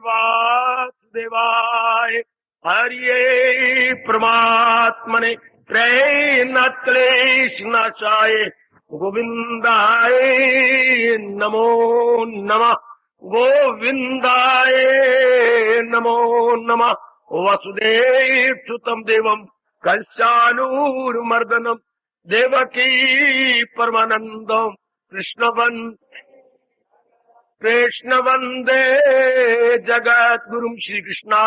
वासुदेवाय हरिये परमात्मने प्रेम क्लेश नाशाय गोविंदाय नमो नमः गोविंदाय नमो नमः वसुदेव सुतम देवम कंसानूरमर्दनम देवकी परमानंदम कृष्ण वंदे जगत गुरुम श्री कृष्णा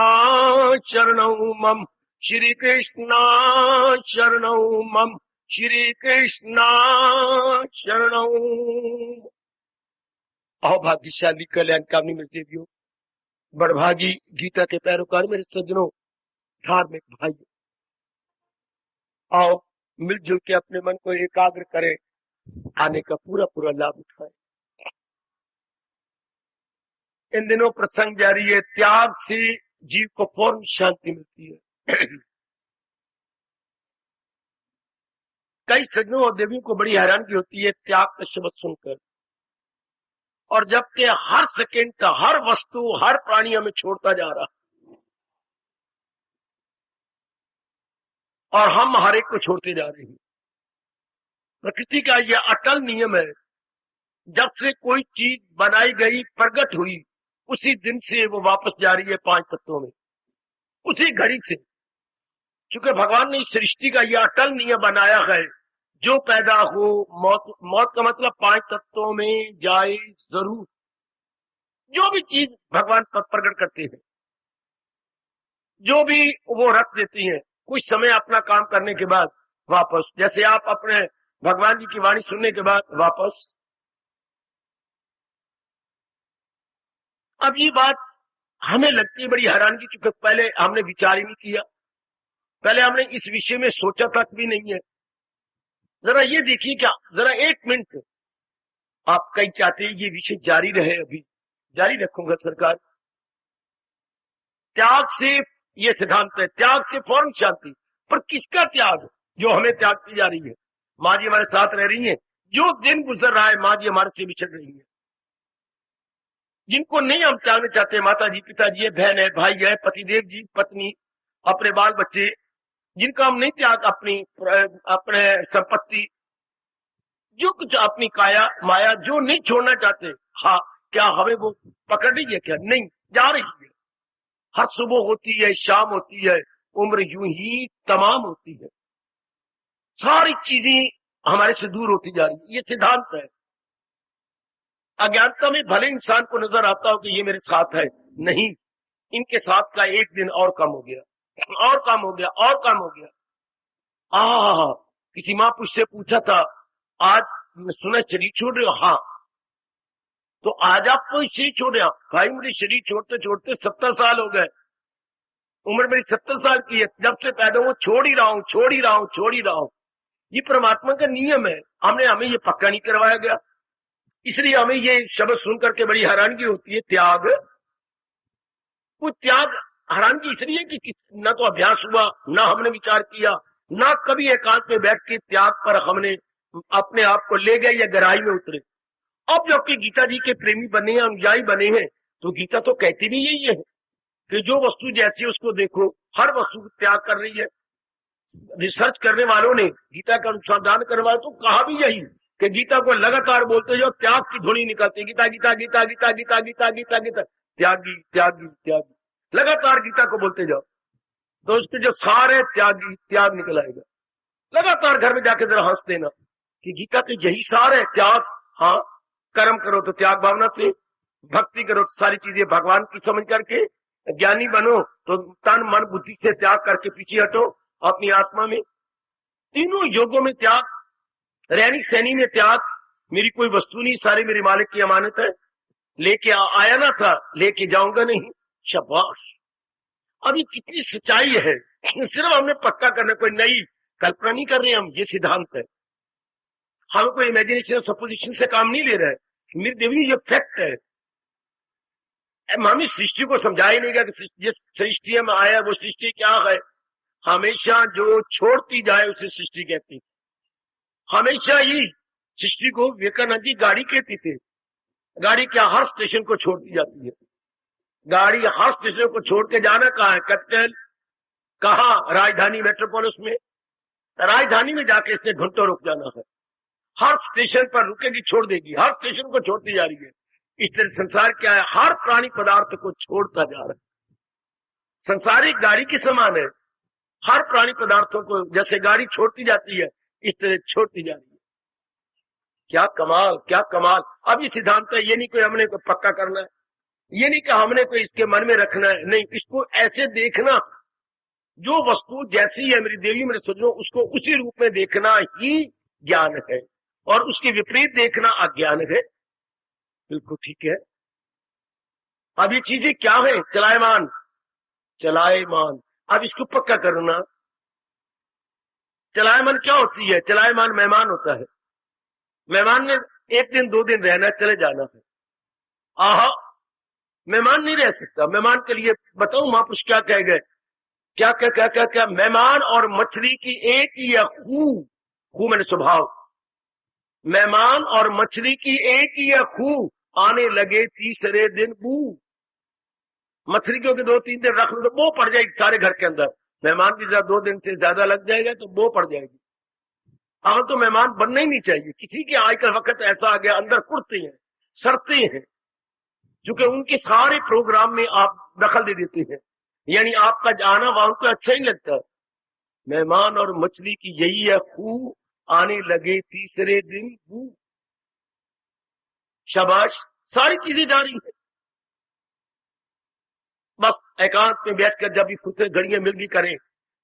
शरणौ मम श्री कृष्णा शरणौ मम श्री कृष्णा शरणौ। अहो भाग्यशाली कल्याणकामी मेरे देवियों, बड़भागी गीता के पैरोकार मेरे सज्जनों, धार्मिक भाइयों, आओ मिलजुल के अपने मन को एकाग्र करें, आने का पूरा पूरा लाभ उठाएं। इन दिनों प्रसंग जारी है, त्याग से जीव को पूर्ण शांति मिलती है। कई सज्जनों और देवियों को बड़ी हैरानगी होती है त्याग का शब्द सुनकर, और जबकि हर सेकंड का हर वस्तु हर प्राणी हमें छोड़ता जा रहा और हम हर एक को छोड़ते जा रहे हैं। प्रकृति का यह अटल नियम है, जब से कोई चीज बनाई गई प्रकट हुई उसी दिन से वो वापस जा रही है 5 तत्वों में, उसी घड़ी से। क्योंकि भगवान ने इस सृष्टि का यह अटल नियम बनाया है, जो पैदा हो मौत का मतलब 5 तत्वों में जाए जरूर। जो भी चीज भगवान प्रकट करते हैं, जो भी वो रख देती हैं, कुछ समय अपना काम करने के बाद वापस, जैसे आप अपने भगवान जी की वाणी सुनने के बाद वापस। अब ये बात हमें लगती है बड़ी हैरानगी, क्योंकि पहले हमने विचार ही नहीं किया, पहले हमने इस विषय में सोचा तक भी नहीं है। जरा ये देखिए, क्या जरा 1 मिनट आप कहीं चाहते हैं ये विषय जारी रहे, अभी जारी रखूंगा सरकार। त्याग से ये सिद्धांत है, त्याग से फौरन शांति। पर किसका त्याग जो हमें त्यागती जा रही है? माँ जी हमारे साथ रह रही हैं, जो दिन गुजर रहा है माँ जी हमारे से बिछड़ रही है। जिनको नहीं हम त्यागना चाहते, माता जी, पिताजी है, बहन है, भाई है, पतिदेव जी, पत्नी, अपने बाल बच्चे, जिनका हम नहीं त्याग, अपने संपत्ति, जो कुछ अपनी काया माया जो नहीं छोड़ना चाहते, हाँ क्या हमें वो पकड़ रही है? क्या नहीं, जा रही है। हर सुबह होती है, शाम होती है, उम्र यूं ही तमाम होती है, सारी चीजें हमारे से दूर होती जा रही है। ये सिद्धांत है। अज्ञानता में भले इंसान को नजर आता हो कि ये मेरे साथ है, नहीं, इनके साथ का एक दिन और कम हो गया, और कम हो गया, और कम हो गया। किसी महापुरुष से पूछा था, आज सुना शरीर छोड़ रहे हो? हाँ। तो आज आप कोई शरीर छोड़ रहे हो? भाई मुझे शरीर छोड़ते छोड़ते 70 साल हो गए, उम्र मेरी 70 साल की है, जब से पैदा हुआ छोड़ ही रहा हूं, छोड़ ही रहा हूं, छोड़ ही रहा हूं। ये परमात्मा का नियम है, हमें ये पक्का नहीं करवाया गया। इसलिए हमें ये शब्द सुन करके बड़ी हैरानगी होती है, त्याग। वो त्याग हैरानगी इसलिए कि न तो अभ्यास हुआ, न हमने विचार किया, न कभी एकांत में बैठ के त्याग पर हमने अपने आप को ले गए या गहराई में उतरे। अब जबकि गीता जी के प्रेमी बने हैं, अनुयायी बने हैं, तो गीता तो कहती भी यही है कि जो वस्तु जैसी उसको देखो, हर वस्तु को त्याग कर रही है। रिसर्च करने वालों ने, गीता का अनुसंधान करने वालों तो कहा भी यही कि गीता को लगातार बोलते जाओ, त्याग की ध्वनि निकलती, गीता गीता गीता गीता गीता गीता गीता गीता, त्यागी त्यागी त्यागी, लगातार गीता को बोलते जाओ तो उसके जो सारे त्यागी त्याग निकल आएगा। लगातार घर में जाके जरा हंस देना कि गीता के यही सार है, त्याग। हाँ, कर्म करो तो त्याग भावना से, भक्ति करो तो सारी चीजें भगवान की समझ करके, ज्ञानी बनो तो तन मन बुद्धि से त्याग करके पीछे हटो अपनी आत्मा में। तीनों योगों में त्याग, रैनिक सैनी में त्याग, मेरी कोई वस्तु नहीं, सारी मेरे मालिक की अमानत है, लेके आया ना था, लेके जाऊंगा नहीं, शाबाश। अभी कितनी सच्चाई है, सिर्फ हमने पक्का करना, कोई नई कल्पना नहीं कर रहे हम, ये सिद्धांत है। हम कोई इमेजिनेशन और सपोजिशन से काम नहीं ले रहे, मेरी देवी ये फैक्ट है। हमें सृष्टि को समझाया नहीं गया कि जिस सृष्टि में आया वो सृष्टि क्या है। हमेशा जो छोड़ती जाए उसे सृष्टि कहती, हमेशा ही सृष्टि को विवेकानंद जी गाड़ी कहती थे। गाड़ी क्या हर स्टेशन को छोड़ती जाती है। गाड़ी हर स्टेशन को छोड़ के जाना कहाँ है? कैपिटल, कहाँ? राजधानी मेट्रोपोलिस में। राजधानी में जाके इसने घंटों रुक जाना है। हर स्टेशन पर रुकेगी, छोड़ देगी, हर स्टेशन को छोड़ती जा रही है। इस तरह संसार क्या है? हर प्राणी पदार्थ को छोड़ता जा रहा है। संसार एक गाड़ी के समान है, हर प्राणी पदार्थों को जैसे गाड़ी छोड़ती जाती है इस तरह छोड़ती जा रही है। क्या कमाल, क्या कमाल। अब ये सिद्धांत है, ये नहीं कोई हमने को पक्का करना है, ये नहीं कि हमने कोई इसके मन में रखना है, नहीं, इसको ऐसे देखना, जो वस्तु जैसी है मेरी देवी मेरे सज्जनों, उसको उसी रूप में देखना ही ज्ञान है, और उसके विपरीत देखना अज्ञान है। बिल्कुल ठीक है। अब ये चीजें क्या है? चलायमान, चलायमान। अब इसको पक्का करना, चलायमान क्या होती है? चलायमान मेहमान होता है। मेहमान ने एक दिन दो दिन रहना, चले जाना है। आहा, मेहमान नहीं रह सकता। मेहमान के लिए बताऊं महापुरुष क्या कह गए? क्या क्या क्या क्या क्या? मेहमान और मछली की एक ही है खू मैंने स्वभाव। मेहमान और मछली की एक ही है खू, आने लगे तीसरे दिन बू। मछली क्योंकि 2-3 दिन रख लो तो बो पड़ जाएगी सारे घर के अंदर। मेहमान की जरा 2 दिन से ज्यादा लग जाएगा तो बो पड़ जाएगी। अब तो मेहमान बनना ही नहीं चाहिए। किसी के आजकल वक्त ऐसा आ गया, अंदर कुड़ते हैं, सड़ते हैं, क्योंकि उनके सारे प्रोग्राम में आप दखल दे देते हैं, यानी आपका जाना वहां उनको अच्छा ही लगता है। मेहमान और मछली की यही है खू, आने लगे तीसरे दिन बू। शाबाश, सारी चीजें जा रही है। बस एकांत में बैठकर जब भी खुद से घड़ियां मिल भी करें,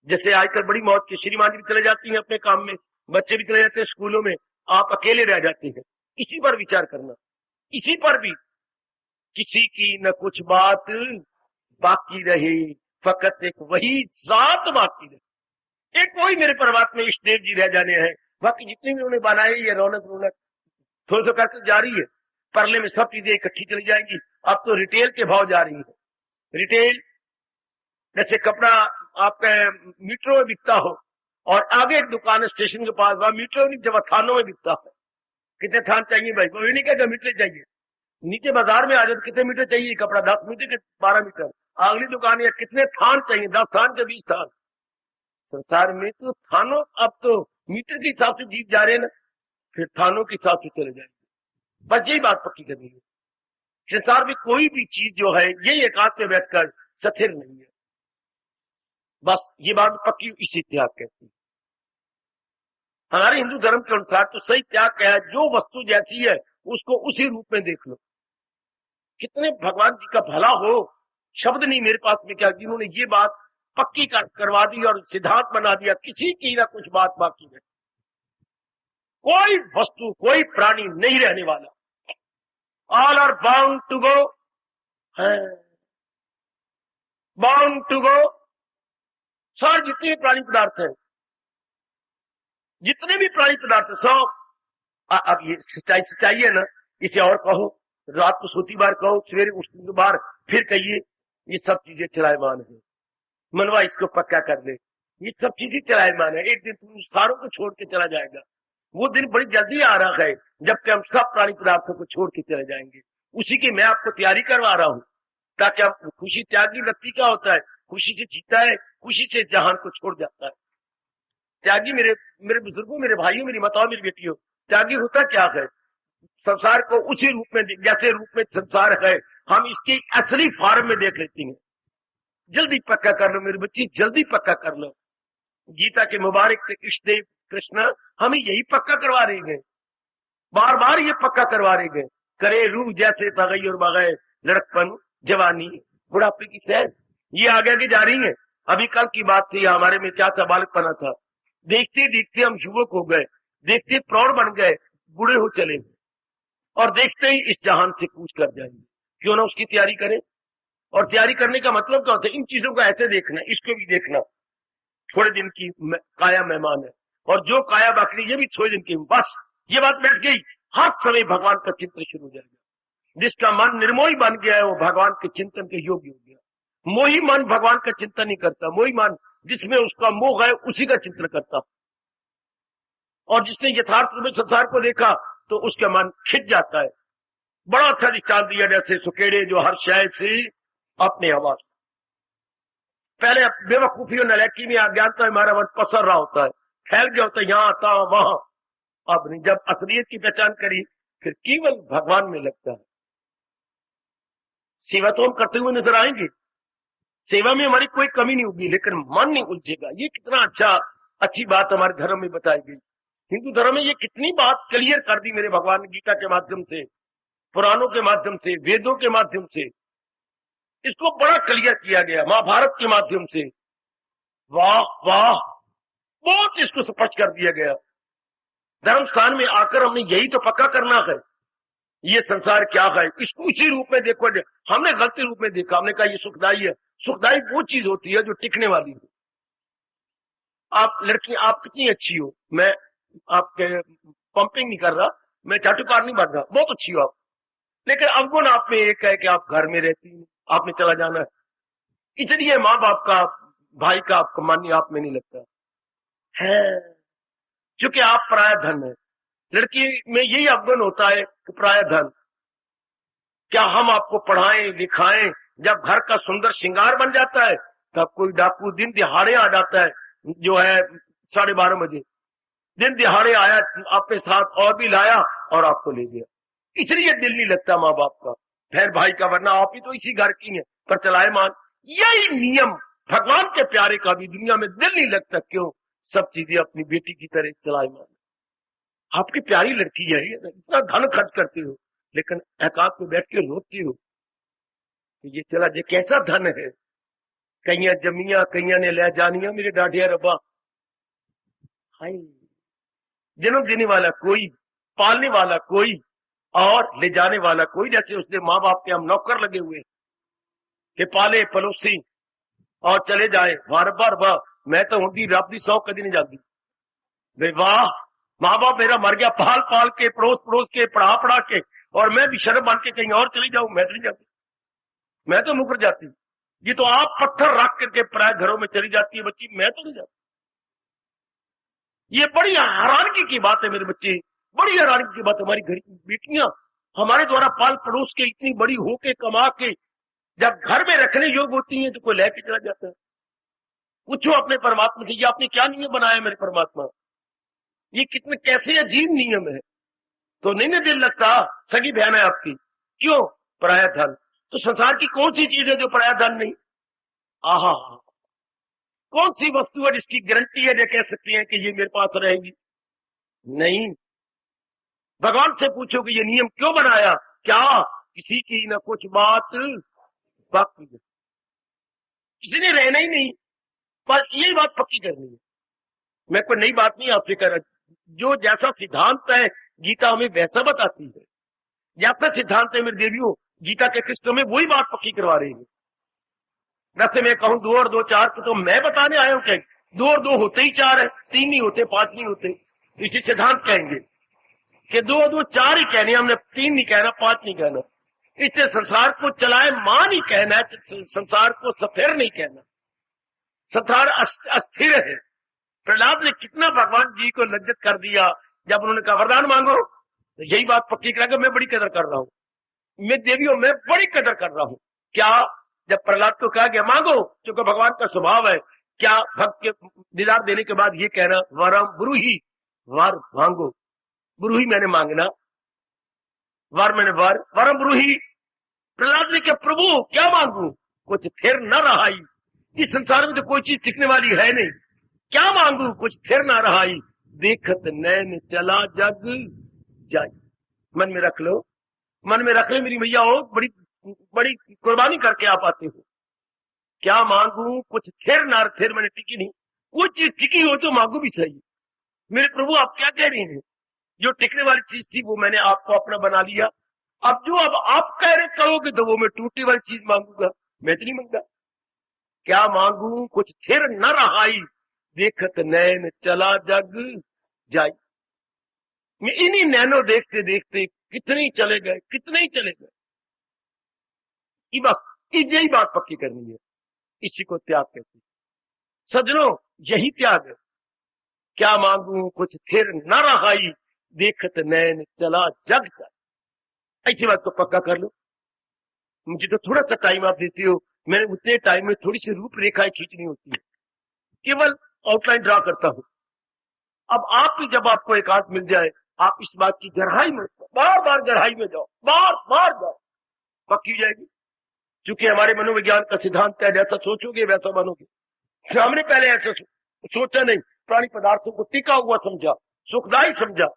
जैसे आजकल बड़ी मौत की श्रीमान भी चले जाती हैं अपने काम में, बच्चे भी चले जाते हैं स्कूलों में, आप अकेले रह जाते हैं। इसी पर विचार करना, इसी पर भी किसी की न कुछ बात बाकी रहे, फकत एक वही जात बाकी रहे। एक कोई मेरे परमात्मा इष्ट देव जी रह जाने हैं, बाकी जितने भी उन्होंने बनाए ये रौनक रौनक थोड़ा करके जा रही है। परले में सब चीजें इकट्ठी चली जाएंगी। अब तो रिटेल के भाव जा रही है। रिटेल जैसे कपड़ा आपका मीटरों में बिकता हो, और आगे एक दुकान है स्टेशन के पास, वहां मीटरों नहीं जब थानों में बिकता है। कितने थान चाहिए भाई? वो नहीं कहेगा मीटर चाहिए। नीचे बाजार में आ जाए तो कितने मीटर चाहिए कपड़ा? 10 मीटर के 12 मीटर। अगली दुकान है कितने थान चाहिए? 10 थान के 20 थान। संसार में तो थानों, अब तो मीटर के हिसाब से जीत जा रहे हैं ना, फिर थानों के हिसाब से चले जाएंगे। बस यही बात पक्की करनी है। संसार में कोई भी चीज जो है यही एकांत में बैठकर स्थिर नहीं है। बस ये बात पक्की, इसी त्याग कहती है। हमारे हिंदू धर्म के अनुसार तो सही त्याग क्या है? जो वस्तु जैसी है उसको उसी रूप में देख लो। कितने भगवान जी का भला हो, शब्द नहीं मेरे पास में क्या, जिन्होंने ये बात पक्की करवा दी और सिद्धांत बना दिया, किसी की ना कुछ बात बाकी नहीं। कोई वस्तु, कोई प्राणी नहीं रहने वाला। All are bound to go, bound to go. सारे जितने भी प्राणी पदार्थ हैं, जितने भी प्राणी पदार्थ सब, अब ये सच्चाई है ना, इसे और कहो, रात को सोती बार कहो, सवेरे उठती बार फिर कहिए, ये सब चीजें चलायमान है। मनवा इसको पक्का कर ले, ये सब चीजें चलायमान है। एक दिन तुम सारों को छोड़ के चला जाएगा। वो दिन बड़ी जल्दी आ रहा है जबकि हम सब प्राणी पदार्थों को छोड़ के चले जाएंगे। उसी की मैं आपको तैयारी करवा रहा हूं, ताकि आप खुशी, त्यागी व्यक्ति क्या होता है? खुशी से जीता है, खुशी से जहान को छोड़ जाता है। त्यागी मेरे बुजुर्गों, मेरे भाइयों, मेरी माताओं, मेरी बेटियों, त्यागी होता क्या है? संसार को उसी रूप में, जैसे रूप में संसार है, हम इसकी असली फॉर्म में देख लेते हैं। जल्दी पक्का कर लो मेरे बच्ची, जल्दी पक्का कर लो। गीता के मुबारक से कृष्ण कृष्ण हमें यही पक्का करवा रहे हैं, बार बार ये पक्का करवा रहे हैं। करे रूह जैसे बगई और बगैर, लड़कपन, जवानी, बुढ़ापे की सैर, ये आगे आगे जा रही है। अभी कल की बात थी, हमारे में क्या था? बालकपना था। देखते देखते हम युवक हो गए, देखते प्रौढ़ बन गए, बूढ़े हो चले, और देखते ही इस जहान से कूच कर जाएंगे। क्यों ना उसकी तैयारी करें? और तैयारी करने का मतलब क्या होता है? इन चीजों को ऐसे देखना, इसको भी देखना। थोड़े दिन की काया मेहमान है, और जो काया बाकी ये भी थोड़े दिन की। बस ये बात बैठ गई, हर समय भगवान का चिंतन शुरू हो जाएगा। जिसका मन निर्मोही बन गया है वो भगवान के चिंतन के योग्य हो गया। मोही मन भगवान का चिंतन नहीं करता। मोही मन जिसमें उसका मोह है उसी का चिंतन करता। और जिसने यथार्थ रूप में संसार को देखा तो उसका मन खिंच जाता है। बड़ा अच्छा दृष्टांत दिया, जैसे सुकेड़े जो हर शय से अपने आवाज। पहले बेवकूफी और नलायकी में अज्ञानता हमारा मन पसर रहा होता है, फैल गया होता है यहां था वहां। अब नहीं, जब असलियत की पहचान करी फिर केवल भगवान में लगता है। सेवा तो हम करते हुए नजर आएंगे, सेवा में हमारी कोई कमी नहीं होगी, लेकिन मन नहीं उलझेगा। ये कितना अच्छी बात हमारे धर्म में बताई गई। हिंदू धर्म में ये कितनी बात क्लियर कर दी मेरे भगवान ने गीता के माध्यम से, पुराणों के माध्यम से, वेदों के माध्यम से। इसको बड़ा क्लियर किया गया महाभारत के माध्यम से। वाह वाह, बहुत इसको स्पष्ट कर दिया गया। धर्म स्थान में आकर हमने यही तो पक्का करना है, ये संसार क्या है इसको उसी रूप में देखो। हमने गलती रूप में देखा, हमने कहा ये सुखदाई है। सुखदाई वो चीज होती है जो टिकने वाली है। आप लड़की, आप कितनी अच्छी हो, मैं आपके पंपिंग नहीं कर रहा, मैं चाटुकार नहीं बन रहा, बहुत अच्छी हो आप, लेकिन अवगुण आप में एक है कि आप घर में रहती हैं, आपने चला जाना है, इसलिए माँ बाप का, भाई का आपका मान्य आप में नहीं लगता है, क्योंकि आप पराया धन है। लड़की में यही अवगुण होता है कि पराया धन। क्या हम आपको पढ़ाएं लिखाएं, जब घर का सुंदर श्रृंगार बन जाता है तब कोई डाकू दिन दिहाड़े आ जाता है, जो है 12:30 बजे दिन दिहाड़े आया, आपके साथ और भी लाया और आपको ले गया। इसलिए दिल नहीं लगता माँ बाप का, बहन भाई का, वरना आप ही तो इसी घर की है पर चलायमान। यही नियम भगवान के प्यारे का भी दुनिया में दिल नहीं लगता। क्यों? सब चीजें अपनी बेटी की तरह चलायमान। आपकी प्यारी लड़की है, इतना धन खर्च करते हो, लेकिन एकांत में बैठ के रोती हो कि ये चला जे कैसा धन है, कईया जमिया कईया ने ले जानिया मेरे डाढ़िया रबा। हाय, जन्म देने वाला कोई, पालने वाला कोई और ले जाने वाला कोई। जैसे उसने माँ बाप के हम नौकर लगे हुए कि पाले पलोसी और चले जाए बार बार वाह। मैं तो हूं रब की 100 कदी नहीं जाती। वे वाह, माँ बाप मेरा मर गया, पाल पाल के, पड़ोस पड़ोस के, पढ़ा पढ़ा के, और मैं भी शर्म बन के कहीं और चली जाऊं। मैं तो नहीं जाती, मैं तो मुकर जाती। ये तो आप पत्थर रख करके प्राय घरों में चली जाती है बच्ची, मैं तो नहीं जाती। ये बड़ी हैरानगी की बात है मेरे बच्चे, बड़ी हैरानगी की बात। हमारी घर की बेटियां हमारे द्वारा पाल पड़ोस के इतनी बड़ी होके कमा के जब घर में रखने योग्य होती हैं तो कोई लेके चला जाता है। पूछो अपने परमात्मा से, ये आपने क्या नियम बनाया मेरे परमात्मा? ये कितने कैसे अजीब नियम है। तो नहीं ना दिल लगता? सगी बहन है आपकी, क्यों? पराया धन। तो संसार की कौन सी चीज है जो पराया धन नहीं? आहा, कौन सी वस्तु है जिसकी गारंटी है, जो कह सकती है कि ये मेरे पास रहेगी? नहीं। भगवान से पूछो कि ये नियम क्यों बनाया? क्या किसी की न कुछ बात बाकी है, किसी ने रहना ही नहीं, पर यही बात पक्की करनी है। मैं कोई नई बात नहीं आपसे कर रहा, जो जैसा सिद्धांत है गीता हमें वैसा बताती है। जैसा सिद्धांत है मेरे देवियों, गीता के कृष्ण में वही बात पक्की करवा रही है। वैसे मैं कहूं 2 और 2 4, तो मैं बताने आया हूं क्या 2 और 2 होते ही 4 है, 3 नहीं होते, 5 नहीं होते। इसी सिद्धांत कहेंगे कि 2 और 2 4 ही कहने, हमने 3 नहीं कहना, 5 नहीं कहना। इससे संसार को चलाए मान ही कहना है, संसार को स्थिर नहीं कहना। संसार अस्थिर है। प्रहलाद ने कितना भगवान जी को लज्जित कर दिया जब उन्होंने कहा वरदान मांगो, तो यही बात पक्की करेंगे, मैं बड़ी कदर कर रहा हूं, मैं देवियों मैं बड़ी कदर कर रहा हूं। क्या? जब प्रहलाद को कहा गया मांगो, क्योंकि भगवान का स्वभाव है, क्या भक्त के दीदार देने के बाद ये कहना वरम ब्रूहि, वर मांगो, ब्रूहि मैंने मांगना, वर मैंने वर, वरम ब्रूहि। प्रहलाद ने कहा प्रभु क्या मांगू, कुछ थिर न रहाई, इस संसार में तो कोई चीज टिकने वाली है नहीं, क्या मांगू कुछ थिर न रहाई, देखत नैन चला जग जाई। मन में रख लो, मन में रख ले मेरी मैया हो, बड़ी बड़ी कुर्बानी करके आप आते हो। क्या मांगू कुछ थिर न, थिर मैंने टिकी नहीं, कोई चीज टिकी हो तो मांगू भी सही। मेरे प्रभु आप क्या कह रहे हैं? जो टिकने वाली चीज थी वो मैंने आपको अपना बना लिया, अब जो अब आप कह रहे करोगे तो वो मैं टूटने वाली चीज मांगूंगा, मैं तो नहीं मांगता। क्या मांगू कुछ थिर न रहाई, देखत नैन चला जग जाई। मैं इन्हीं नैनो देखते देखते कितने ही चले गए, कितने ही चले गए। बस यही बात पक्की करनी है, इसी को त्याग कहते हैं। सजनों यही त्याग है। क्या मांगू कुछ थिर न रहाई, देखत नैन चला जग जाई। ऐसी बात को पक्का कर लो, मुझे तो थोड़ा सा टाइम आप देते हो, मैंने उतने टाइम में थोड़ी सी रूपरेखाएं खींचनी होती है, केवल आउटलाइन ड्रा करता हूं। अब आप भी जब आपको एक आध मिल जाए, आप इस बात की गहराई में, बार बार गहराई में जाओ, बार बार जाओ, पक्की जाएगी। क्योंकि हमारे मनोविज्ञान का सिद्धांत है, जैसा सोचोगे वैसा बनोगे। हमने पहले ऐसा सोचा नहीं, प्राणी पदार्थों को टिका हुआ समझा, सुखदायी समझा।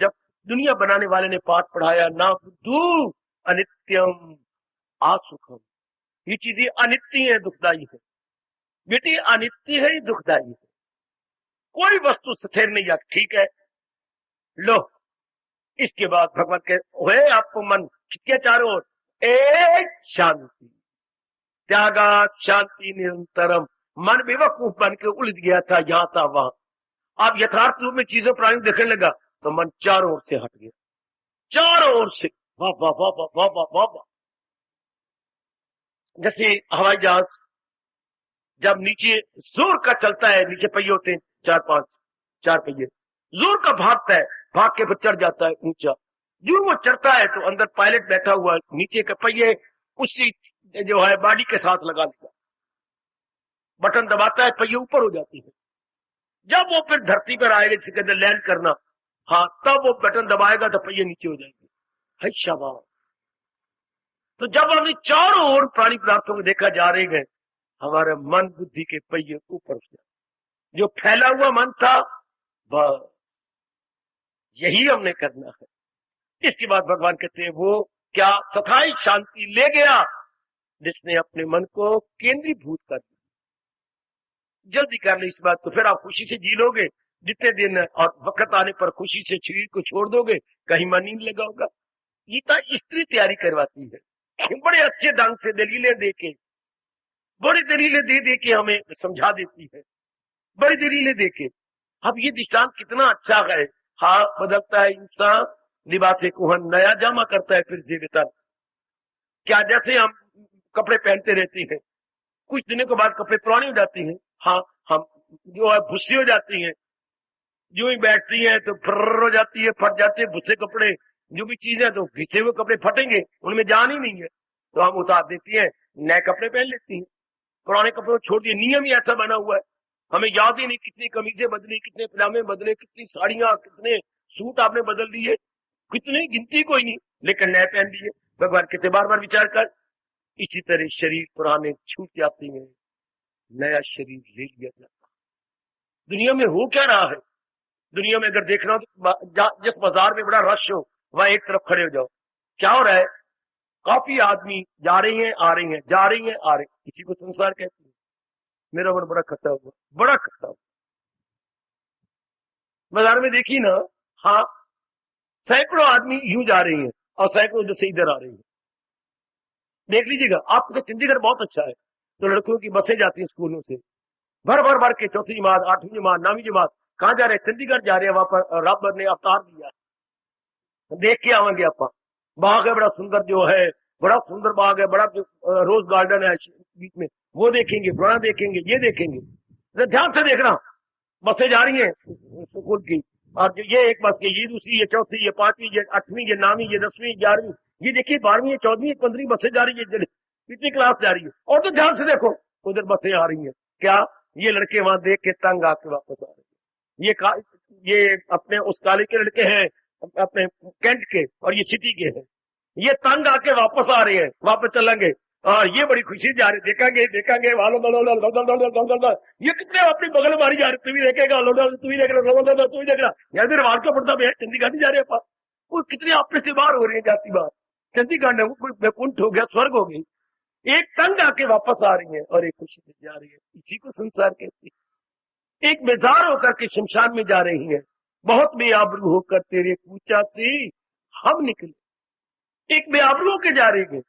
जब दुनिया बनाने वाले ने पाठ पढ़ाया, ना बुद्धू अनित्यम आसुखम, ये चीजें अनित्य है, दुखदायी है बेटी, अनित्य है, दुखदायी है। कोई वस्तु स्थिर नहीं आती, ठीक है लो। इसके बाद भगवान के हुए आपको मन किसके चारों ओर, एक शांति, त्यागा शांति निरंतरम। मन बेवकूफ बन के उलझ गया था, यहां था वहां। अब यथार्थ रूप में चीजों प्राणी देखने लगा तो मन चारों ओर से हट गया, चारों ओर से। वाह वाह वाह वाह वाह वाह वाह वाह। जैसे हवाई जहाज जब नीचे जोर का चलता है, नीचे पहिए होते हैं, चार पहिए, जोर का भागता है, भाग के फिर चढ़ जाता है ऊंचा। जो वो चढ़ता है तो अंदर पायलट बैठा हुआ, नीचे के पहिए उसी जो है बॉडी के साथ लगा देता, बटन दबाता है, पहिए ऊपर हो जाती है। जब वो फिर धरती पर आएगा, इसके अंदर लैंड करना, हाँ, तब वो बटन दबाएगा तो पहिए नीचे हो जाएंगे। है शाबाश। तो जब हमने चारों ओर प्राणी पदार्थों को देखा जा रहे गए, हमारे मन बुद्धि के पहिए ऊपर हो जाए। जो फैला हुआ मन था, बस यही हमने करना है। इसके बाद भगवान कहते हैं वो क्या स्थायी शांति ले गया जिसने अपने मन को केंद्रीभूत कर दिया। जल्दी कर ले इस बात को, फिर आप खुशी से जी लोगे जितने दिन, और वक्त आने पर खुशी से शरीर को छोड़ दोगे, कहीं मन नहीं लगा होगा। गीता स्त्री तैयारी करवाती है, बड़े अच्छे ढंग से दलीलें देके, बड़ी दलीलें दे दे के हमें समझा देती है, बड़ी दलीलें देके। अब ये दृष्टांत कितना अच्छा है। हाँ, बदलता है इंसान लिबासे कुहन, नया जामा करता है फिर जीविता। क्या जैसे हम कपड़े पहनते रहते हैं, कुछ दिनों के बाद कपड़े पुराने हो जाती हैं, हाँ, हम जो है भुस्सी हो जाती हैं, जो ही बैठती हैं तो फर्र हो जाती है, फट जाते हैं भुस्से कपड़े, जो भी चीजें तो घिसे हुए कपड़े फटेंगे, उनमें जान ही नहीं है, तो हम उतार देती हैं, नए कपड़े पहन लेती हैं, पुराने कपड़े को छोड़ दिए। नियम ही ऐसा बना हुआ है, हमें याद ही नहीं कितनी कमीजें बदली, कितने पजामे बदले, कितनी साड़ियां, कितने सूट आपने बदल दिए, कितनी गिनती कोई नहीं, लेकिन नए पहन दिए। भगवान कहते बार बार विचार कर। इसी तरह शरीर पुराने छूट जाते हैं, नया शरीर ले लिया जाता है। दुनिया में हो क्या रहा है? दुनिया में अगर देखना हो तो जिस बाजार में बड़ा रश हो, वहां एक तरफ खड़े हो जाओ, क्या हो रहा है? काफी आदमी जा रही हैं, आ रही हैं, जा रही हैं, आ रही हैं। इसी को संसार कहते हैं। मेरा मन बड़ा खट्टा हुआ, बड़ा खट्टा हुआ। बाजार में देखी ना, हाँ, सैकड़ों आदमी यूं जा रही हैं और सैकड़ों जो से इधर आ रही हैं। देख लीजिएगा, आपको चंडीगढ़ बहुत अच्छा है, तो लड़कियों की बसें जाती हैं स्कूलों से, भर भर भर के, चौथी जमात, 8वीं जमात, 9वीं जमात। कहां जा रहे हैं? चंडीगढ़ जा रहे हैं, वहां पर रब ने अवतार दिया, देख के आवेंगे आप। बाग है बड़ा सुंदर, जो है बड़ा सुंदर बाग है, बड़ा रोज गार्डन है बीच में, वो देखेंगे, पुराना देखेंगे, ये देखेंगे। तो ध्यान से देखना, बसें जा रही हैं स्कूल की, और ये एक बस की, ये दूसरी, ये चौथी, ये 5वीं, ये 8वीं, ये 9वीं, ये 10वीं, 11वीं, ये देखिए 12वीं, 14वीं, 15वीं बसें जा रही है, कितनी क्लास जा रही है। और तो ध्यान से देखो, उधर बसें आ रही हैं, क्या ये लड़के वहां देख के तंग आके वापस आ रहे हैं। ये अपने उस कॉलेज के लड़के हैं, अपने कैंट के, और ये सिटी के हैं, ये तंग आके वापस आ रहे हैं, वापस चलेंगे, और ये बड़ी खुशी जा रही, देखेंगे देखेंगे, ये कितने अपनी बगल मारी जा रही, तू भी देखेगा, तू भी देख रहा, तू भी देख रहा, यार मेरे वाल का पड़ता भैया, चंडीगढ़ नहीं जा रहे आप, वो कितने आपने से बार हो रही है जाती बात। चंडीगढ़ में कोई वैकुंठ हो गया, स्वर्ग हो गई, एक तंग आके वापस आ रही है और एक खुशी से जा रही है। इसी को संसार कहते हैं। एक बेजार होकर के शमशान में जा रही है, बहुत बेआबरू होकर तेरे कूचा से हम निकले। एक बेआबरू होकर जा रही है,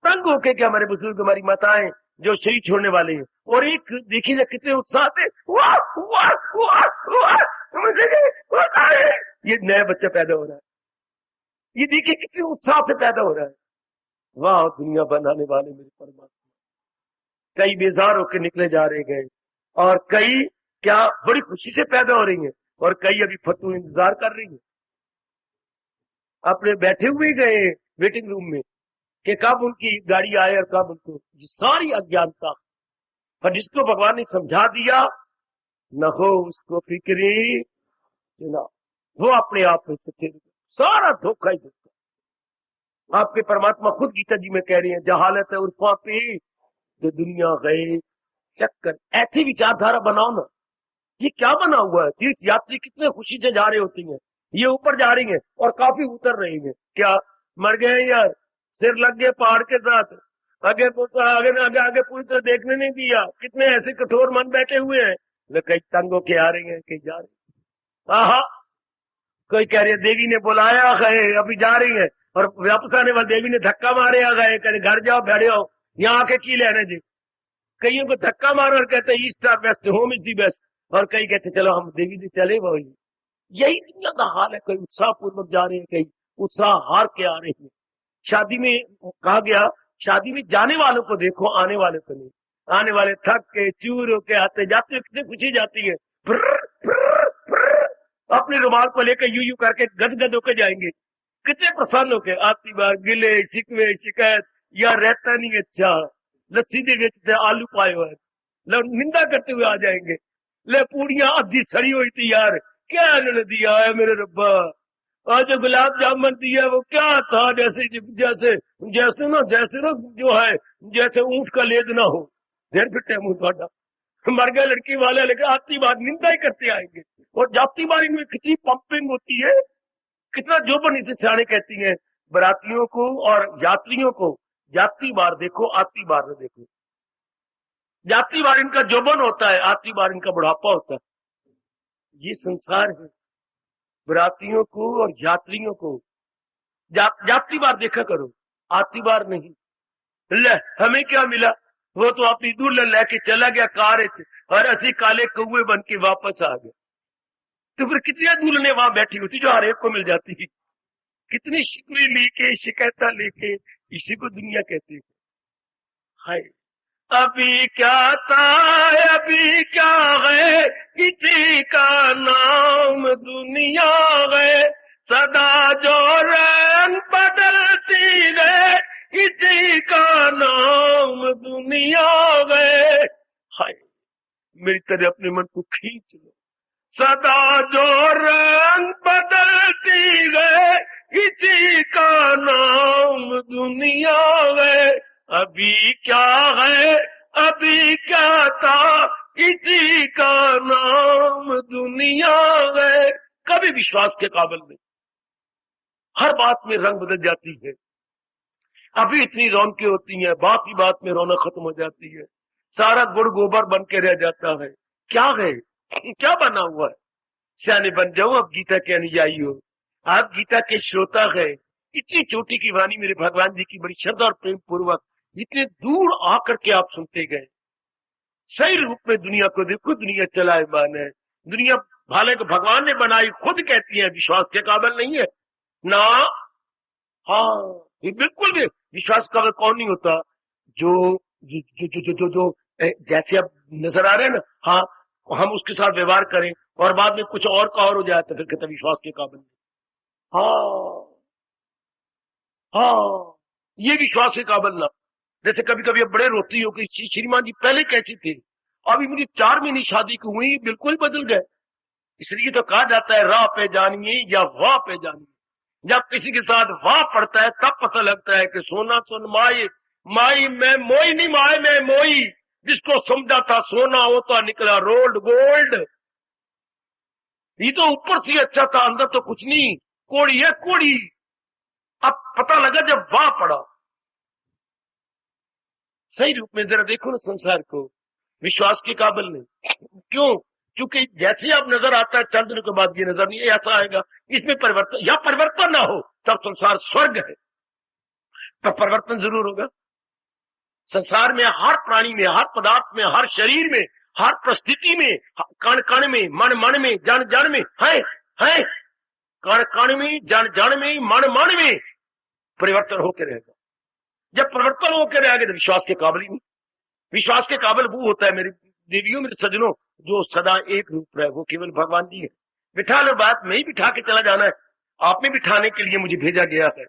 तंग होके, क्या हमारे बुजुर्ग, हमारी माताएं जो शरीर छोड़ने वाले हैं, और एक देखिए कितने उत्साह से, वाह वाह वाह वाह, ये नया बच्चा पैदा हो रहा है, ये देखिए कितने उत्साह से पैदा हो रहा है। वाह दुनिया बनाने वाले मेरे परमात्मा। कई बेजार होकर निकले जा रहे गए, और कई क्या बड़ी खुशी से पैदा हो रही हैं, और कई अभी फतू इंतजार कर रही है। अपने बैठे हुए गए, वेटिंग रूम में कि कब उनकी गाड़ी आए और कब उनको, सारी अज्ञानता। और जिसको भगवान ने समझा दिया न हो उसको फिक्री ना, वो अपने आप में सच्चे, सारा धोखा ही धोखा। आपके परमात्मा खुद गीता जी में कह रही है, जहालत है उर्फा पे तो दुनिया गए चक्कर। ऐसी विचारधारा बनाओ ना। ये क्या बना हुआ है? तीर्थ यात्री कितने खुशी से जा रहे होती हैं, ये ऊपर जा रही हैं और काफी उतर रही हैं। क्या मर गए यार, सिर लग गए पहाड़ के साथ, आगे आगे आगे आगे पूरी तरह देखने नहीं दिया। कितने ऐसे कठोर मन बैठे हुए हैं, कई तंग होके आ रही हैं, कई जा रही हैं। आहा, कोई कह रही है देवी ने बुलाया गए अभी जा रही है, और वापस आने वाले देवी ने धक्का मारे आ गए, कहते घर जाओ बैठे हो, यहाँ आके की लेने जी। कईयों को धक्का मारो और कहते east or west, home is the best, और कई कहते चलो हम देवी ने चले वो। यही दुनिया का हाल है। कई उत्साह पूर्वक जा रहे हैं, कई उत्साह हार के आ रहे हैं। शादी में कहा गया, शादी में जाने वालों को देखो, आने वाले को नहीं। आने वाले थक के चूर होके आते जाते कितने खुशी जाती है, अपने रुमाल को लेकर यूं करके गदगद होकर जाएंगे, कितने प्रसन्न होके। आती बार गिले शिकवे शिकायत, या रहता नहीं अच्छा, लस्सी दे बेचते आलू पाए हुए, निंदा करते हुए आ जाएंगे। ले पूड़ियां आधी सड़ी हुई थी यार, क्या इन्होंने दिया है मेरे रब्बा, आज जो गुलाब जामुन दिया वो क्या था, जैसे जैसे जैसे ना जो है जैसे ऊंट का लेद ना हो। देर फिटे मुंह थोड़ा मर गया लड़की वाले, लेकिन आती बार निंदा ही करते आएंगे। और जाती बार इनमें कितनी पंपिंग होती है, कितना जोबन। इसे सियाने कहती हैं बरातियों को और यात्रियों को, जाती बार देखो आती बार न देखो। जाती बार इनका जोबन होता है, आती बार इनका बुढ़ापा होता है। ये संसार है। बरातियों को और यात्रियों को जाती बार देखा करो, आती बार नहीं। ले हमें क्या मिला, वो तो अपनी दुल्हन लेके चला गया कार से, और ऐसे काले कौए बन के वापस आ गए। तो फिर कितनी दुल्हने वहां बैठी होती जो हर एक को मिल जाती है। कितनी शिकवे लेके शिकायत लेके, इसी को दुनिया कहती है। हाय अभी क्या था अभी क्या है, किसी का नाम दुनिया है, सदा जो रंग बदलती है, किसी का नाम दुनिया है। हाय मेरी तरह अपने मन को खींच लो, सदा जो रंग बदलती है, किसी का नाम दुनिया है। अभी क्या है अभी क्या था, किसी का नाम दुनिया है। कभी विश्वास के काबिल नहीं, हर बात में रंग बदल जाती है। अभी इतनी रौनकें होती हैं, बात ही बात में रौनक खत्म हो जाती है, सारा गुड़ गोबर बन के रह जाता है। क्या है, क्या बना हुआ है? सियाने बन जाओ, अब गीता के अनुयायी हो, आप गीता के श्रोता है। इतनी चोटी की वाणी मेरे भगवान जी की बड़ी श्रद्धा और प्रेम पूर्वक इतने दूर आकर के आप सुनते गए। सही रूप में दुनिया को देखो, दुनिया चलायमान है, दुनिया भाले को भगवान ने बनाई, खुद कहती है विश्वास के काबिल नहीं है ना। हाँ ये बिल्कुल भी विश्वास काबिल कौन नहीं होता, जो जो जो जो, जो, जो, जो जैसे अब नजर आ रहे हैं ना, हाँ हम उसके साथ व्यवहार करें और बाद में कुछ और का और हो जाए तो फिर कहते विश्वास के काबिल नहीं। हाँ ये विश्वास के काबिल ना। जैसे कभी कभी अब बड़े रोती हो कि श्रीमान जी पहले कैसी थे, अभी मेरी 4 महीने शादी को हुई, बिल्कुल बदल गए। इसलिए तो कहा जाता है राह पे जानिए या वाह पे जानिए। जब किसी के साथ वाह पड़ता है तब पता लगता है कि सोना सुन माई, माई में मोई नहीं, माई में मोई। जिसको समझा था सोना होता निकला रोल्ड गोल्ड। ये तो ऊपर से अच्छा था, अंदर तो कुछ नहीं, कोड़ी है कोड़ी। अब पता लगा जब वाह पड़ा। सही रूप में जरा देखो ना संसार को, विश्वास के काबिल नहीं। क्यों? क्योंकि जैसे आप नजर आता है चंद दिनों के बाद ये नजर नहीं ऐसा आएगा, इसमें परिवर्तन या परिवर्तन ना हो तब संसार स्वर्ग है। तो परिवर्तन जरूर होगा। संसार में हर प्राणी में, हर पदार्थ में, हर शरीर में, हर परिस्थिति में, कण कण में, मन मन में, जन जन में है कण कण में, जन जन में, मन मन में परिवर्तन होकर रहेगा। जब परिवर्तन होकर रहेगा तो विश्वास के काबिल ही नहीं। विश्वास के काबिल वो होता है मेरे देवियों, मेरे सज्जनों, जो सदा एक रूप रहे, वो केवल भगवान जी है। बिठा लो बात, मैं ही बिठा के चला जाना है, आप में बिठाने के लिए मुझे भेजा गया है।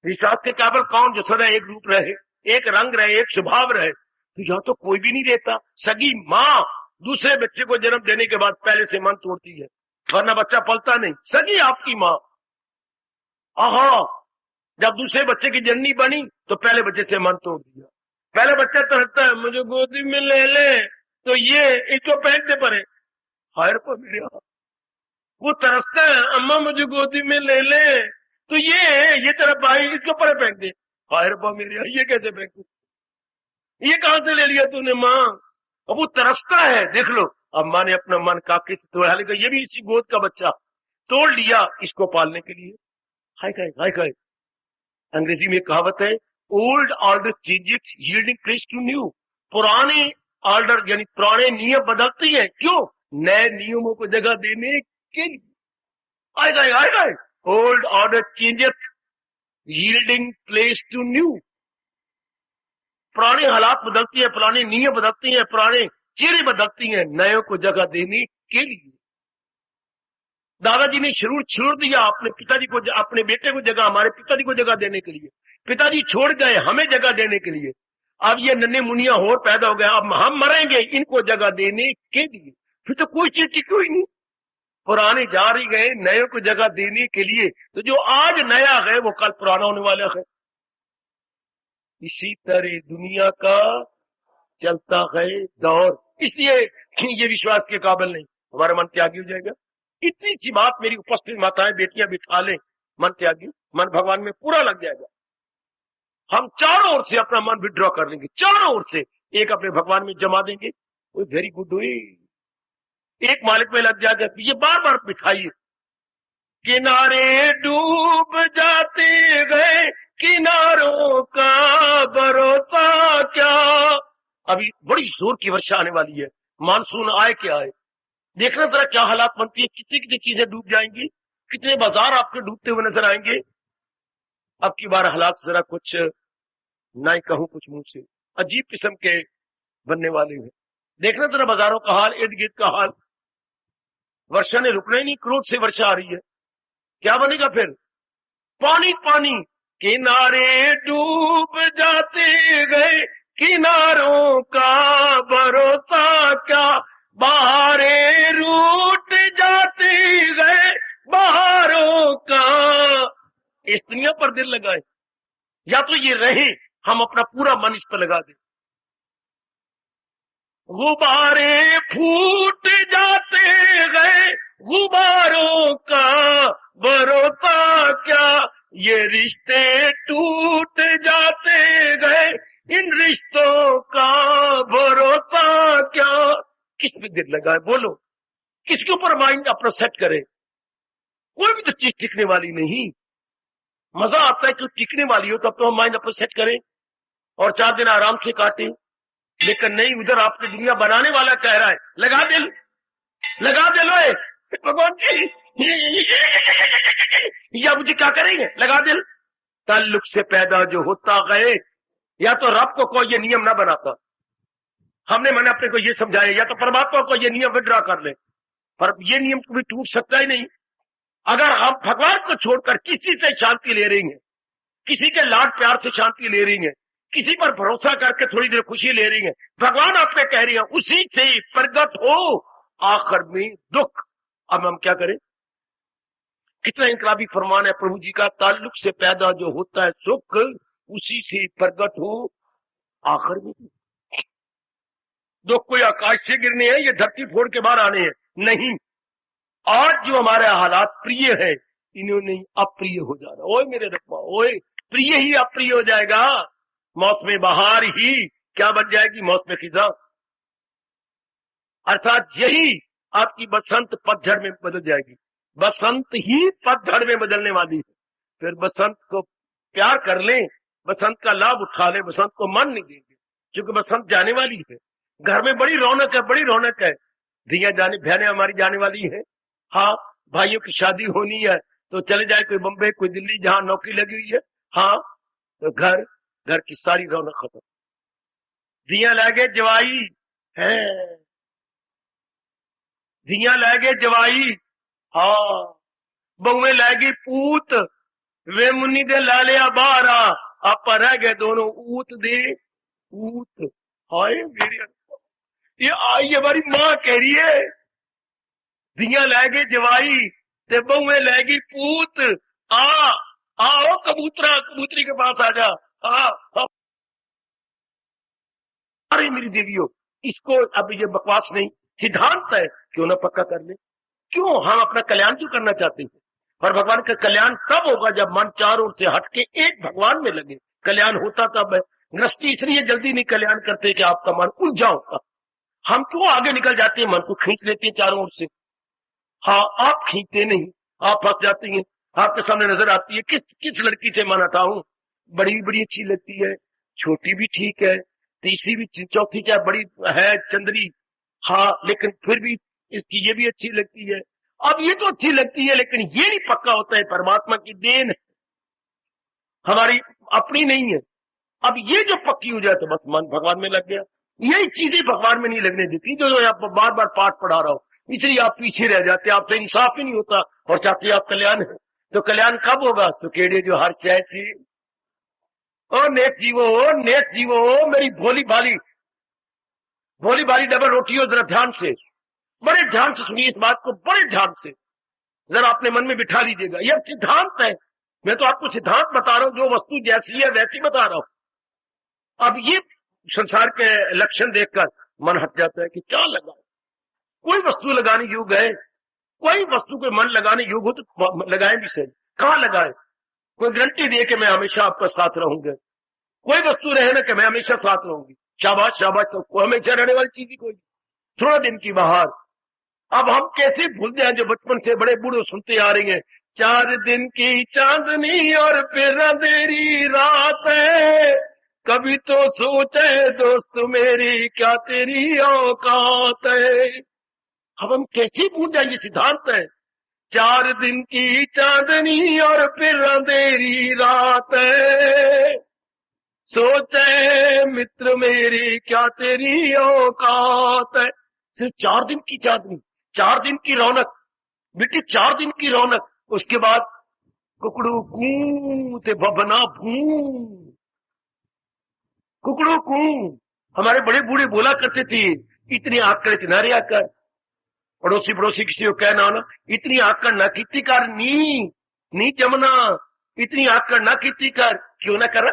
विश्वास के काबिल कौन जो सदा एक रूप रहे, एक रंग रहे, एक स्वभाव रहे। तो यह तो कोई भी नहीं देता। सगी माँ दूसरे बच्चे को जन्म देने के बाद पहले से मन तोड़ती है, वरना बच्चा पलता नहीं। सगी आपकी माँ आहा जब दूसरे बच्चे की जननी बनी तो पहले बच्चे से मन तोड़ दिया। पहले बच्चा तरसता है मुझे गोदी में ले ले, तो ये इसको फेंक दे परे, हायर पर मेरे यहाँ वो तरसता है अम्मा मुझे गोदी में ले ले, तो ये तेरा भाई इसको परे फेंक दे, हायर पर मेरे यहाँ ये कैसे फेंक दे, ये कहां से ले लिया तूने माँ। अब वो तरसता है, देख लो अब माँ ने अपना मन काके से तोड़ा, लेकिन ये भी इसी गोद का बच्चा तोड़ लिया इसको पालने के लिए। हाय काय अंग्रेजी में कहावत है old order changes yielding place to new. पुराने ऑर्डर यानी पुराने नियम बदलती है, क्यों? नए नियमों को जगह देने के लिए। हाय काय old order changes yielding place to new. पुराने हालात बदलती है, पुराने नियम बदलती हैं, पुराने चेहरे बदलती हैं नए को जगह देने के लिए। दादाजी ने शुरू छोड़ दिया अपने पिताजी को, अपने बेटे को जगह, हमारे पिताजी को जगह देने के लिए। पिताजी छोड़ गए हमें जगह देने के लिए। अब ये नन्हे मुनिया और पैदा हो गए, अब हम मरेंगे इनको जगह देने के लिए। फिर तो कोई चीज टिकी हुई नहीं, पुराने जा रही गए नए को जगह देने के लिए। तो जो आज नया है वो कल पुराना होने वाला है। इसी तरह दुनिया का चलता है दौर, इसलिए ये विश्वास के काबिल नहीं, हमारा मन त्यागी हो जाएगा। इतनी सी बात मेरी उपस्थित माताएं बेटियां बिठा लें, मन त्यागी, मन भगवान में पूरा लग जाएगा। हम चारों ओर से अपना मन विड्रॉ कर लेंगे, चारों ओर से एक अपने भगवान में जमा देंगे। वेरी गुड हुई, एक मालिक में लग जाएगा। ये बार बार बिठाइए। किनारे डूब जाते गए किनारों का भरोसा क्या। अभी बड़ी जोर की वर्षा आने वाली है, मानसून आए क्या आए, देखना जरा क्या हालात बनती है। कितनी कितनी चीजें डूब जाएंगी, कितने बाजार आपके डूबते हुए नजर आएंगे। अब की बार हालात जरा कुछ ना ही कहूं कुछ मुंह से अजीब किस्म के बनने वाले हैं। देखना जरा बाजारों का हाल, इर्द गिर्द का हाल। वर्षा ने रुकना ही नहीं, क्रोध से वर्षा आ रही है। क्या बनेगा फिर? पानी पानी। किनारे डूब जाते गए किनारों का भरोसा क्या। बहारे रूठ जाते गए बहारों का। इस दुनिया पर दिल लगाए, या तो ये रहे हम अपना पूरा मन इस पर लगा दें। गुब्बारे फूट जाते गए गुब्बारों का भरोसा क्या। ये रिश्ते टूट जाते गए इन रिश्तों का भरोसा क्या। किस पे दिल लगाए बोलो, किसके ऊपर माइंड अपना सेट करे। कोई भी तो चीज टिकने वाली नहीं। मजा आता है कि टिकने वाली हो तब तो हम माइंड अपना सेट करें और 4 दिन आराम से काटें। लेकिन नहीं, उधर आपकी दुनिया बनाने वाला कह रहा है लगा दिल, लगा दिल। भगवान जी या मुझे क्या करेंगे, लगा दिल। ताल्लुक से पैदा जो होता गए, या तो रब को कोई ये नियम ना बनाता, मैंने अपने को ये समझाया, या तो परमात्मा को ये नियम विड्रॉ कर ले। पर ये नियम कभी टूट सकता ही नहीं। अगर हम भगवान को छोड़कर किसी से शांति ले रही हैं, किसी के लाड प्यार से शांति ले रही हैं, किसी पर भरोसा करके थोड़ी देर खुशी ले रही हैं, भगवान आपने कह रही है उसी से प्रगट हो आखिर में दुख। अब हम क्या करें? कितना इनकलाबी फरमान है प्रभु जी का। ताल्लुक से पैदा जो होता है सुख, उसी से प्रगट हो आखिर में दुख। कोई आकाश से गिरने हैं, ये धरती फोड़ के बाहर आने हैं नहीं। आज जो हमारे हालात प्रिय है, इन्होंने अप्रिय हो जाना। ओए मेरे रब्बा, ओए प्रिय ही अप्रिय हो जाएगा। मौसम बहार ही क्या बन जाएगी? मौसम खिजा। अर्थात यही आपकी बसंत पतझड़ में बदल जाएगी। बसंत ही पतझड़ में बदलने वाली है। फिर बसंत को प्यार कर लें, बसंत का लाभ उठा लें, बसंत को मन नहीं देंगे, क्योंकि बसंत जाने वाली है। घर में बड़ी रौनक है, बड़ी रौनक है। धिया जाने, बहनें हमारी जाने वाली है। हाँ, भाइयों की शादी होनी है तो चले जाए, कोई बम्बई, कोई दिल्ली, जहां नौकरी लगी हुई है। हाँ, तो घर की सारी रौनक खत्म। दिया लागे जवाई है, दिया लागे जवाई। हाँ, बहुएं लागी पूत, वे मुन्नी दे लालिया बाहर आप रह गए दोनों ऊत दे ऊत। हाय मेरी ये आई हमारी मां कह रही है दिया लै गए जवाई ते बहुए लै गई पूत। आओ कबूतरा कबूतरी के पास आ जा। अरे मेरी देवियों इसको अब ये बकवास नहीं सिद्धांत है क्यों ना पक्का कर ले। क्यों हम अपना कल्याण क्यों करना चाहते हैं और भगवान का कल्याण तब होगा जब मन चारों ओर से हटके एक भगवान में लगे। कल्याण होता तब है। गृहस्थी इसलिए जल्दी नहीं कल्याण करते कि आपका मन उलझा होगा। हम क्यों आगे निकल जाते हैं मन को खींच लेते हैं चारों ओर से। हाँ आप खींचते नहीं आप फंस जाती हैं। आपके सामने नजर आती है किस लड़की से मन हटाऊं। बड़ी बड़ी अच्छी लगती है छोटी भी ठीक है तीसरी भी चौथी क्या बड़ी है चंद्री। हाँ लेकिन फिर भी इसकी ये भी अच्छी लगती है। अब ये तो अच्छी लगती है लेकिन ये नहीं पक्का होता है परमात्मा की देन है हमारी अपनी नहीं है। अब ये जो पक्की हो जाए तो बस मन भगवान में लग गया। यही चीजें भगवान में नहीं लगने देती जो आप बार बार पाठ पढ़ा रहा हो इसलिए आप पीछे रह जाते आपसे इंसाफ ही नहीं होता और चाहते आप कल्याण है। तो कल्याण कब होगा सुखेड़े जो हर ऐसी ओ नेक जीवो मेरी भोली भाली डबल रोटी हो जरा ध्यान से बड़े ध्यान से सुनिए इस बात को बड़े ध्यान से जरा अपने मन में बिठा लीजिएगा। यह सिद्धांत है मैं तो आपको सिद्धांत बता रहा हूं जो वस्तु जैसी है वैसी बता रहा हूं। अब ये संसार के लक्षण देखकर मन हट जाता है कि क्या लगाए कोई वस्तु लगाने योग्य है कोई वस्तु को मन लगाने योग्य हो तो लगाए भी सही कहां लगाए। कोई गारंटी दे कि मैं हमेशा आपका साथ रहूंगा कोई वस्तु रहे ना कि मैं हमेशा साथ रहूंगी शाबाश शाबाश तो हमेशा रहने वाली चीज ही कोई थोड़ा दिन की बाहर। अब हम कैसे भूल जाए जो बचपन से बड़े बूढ़े सुनते आ रही हैं 4 दिन की चांदनी और फिर अंधेरी रात है कभी तो सोचे दोस्त मेरी क्या तेरी औकात है। अब हम कैसे भूल जाए ये सिद्धांत है 4 दिन की चांदनी और फिर अंधेरी रात है सोचे मित्र मेरी क्या तेरी औकात है। सिर्फ 4 दिन की चांदनी 4 दिन की रौनक बेटी 4 दिन की रौनक उसके बाद कुकड़ू कू ते बबना भू कुकड़ू कू। हमारे बड़े बूढ़े बोला करते थे इतनी आकर इतना रे आकर पड़ोसी किसी को कहना ना इतनी आकर ना कीती कर नी जमना इतनी आकर ना कीती कर क्यों ना करा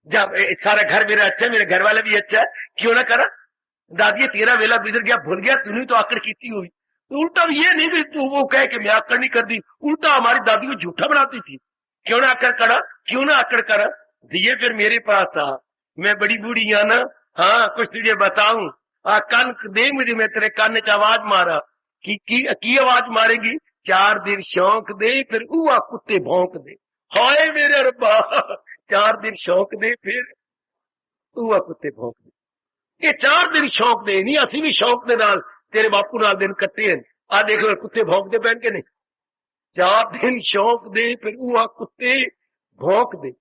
जब सारा घर मेरा अच्छा मेरे घर वाला भी अच्छा क्यों ना करा दादी तेरा वेला बिगड़ गया भूल गया तूने तो आकर कीती हुई। तो उल्टा ये नहीं भी तू वो कहे कि मैं आकर नहीं कर दी उल्टा हमारी दादी को झूठा बनाती थी क्यों ना आकर करा क्यों ना आकर करा दिए फिर मेरे पास आ मैं बड़ी बूढ़ी है ना। हाँ कुछ तुझे बताऊं कान दे मुझे मैं तेरे कान च आवाज मारा की आवाज मारेगी 4 दिन शौक दे फिर उआ कुत्ते भौंक दे। हाय मेरे रब्बा 4 दिन शौक दे फिर उआ कुत्ते भौंक दे। ये 4 दिन शौक दे नहीं असी भी शौक दे नाल तेरे बापू नाल दिन कट्टे हैं आ देख लो कुत्ते भौंक दे पहन के नहीं 4 दिन शौक दे फिर उआ कुत्ते भौंक दे।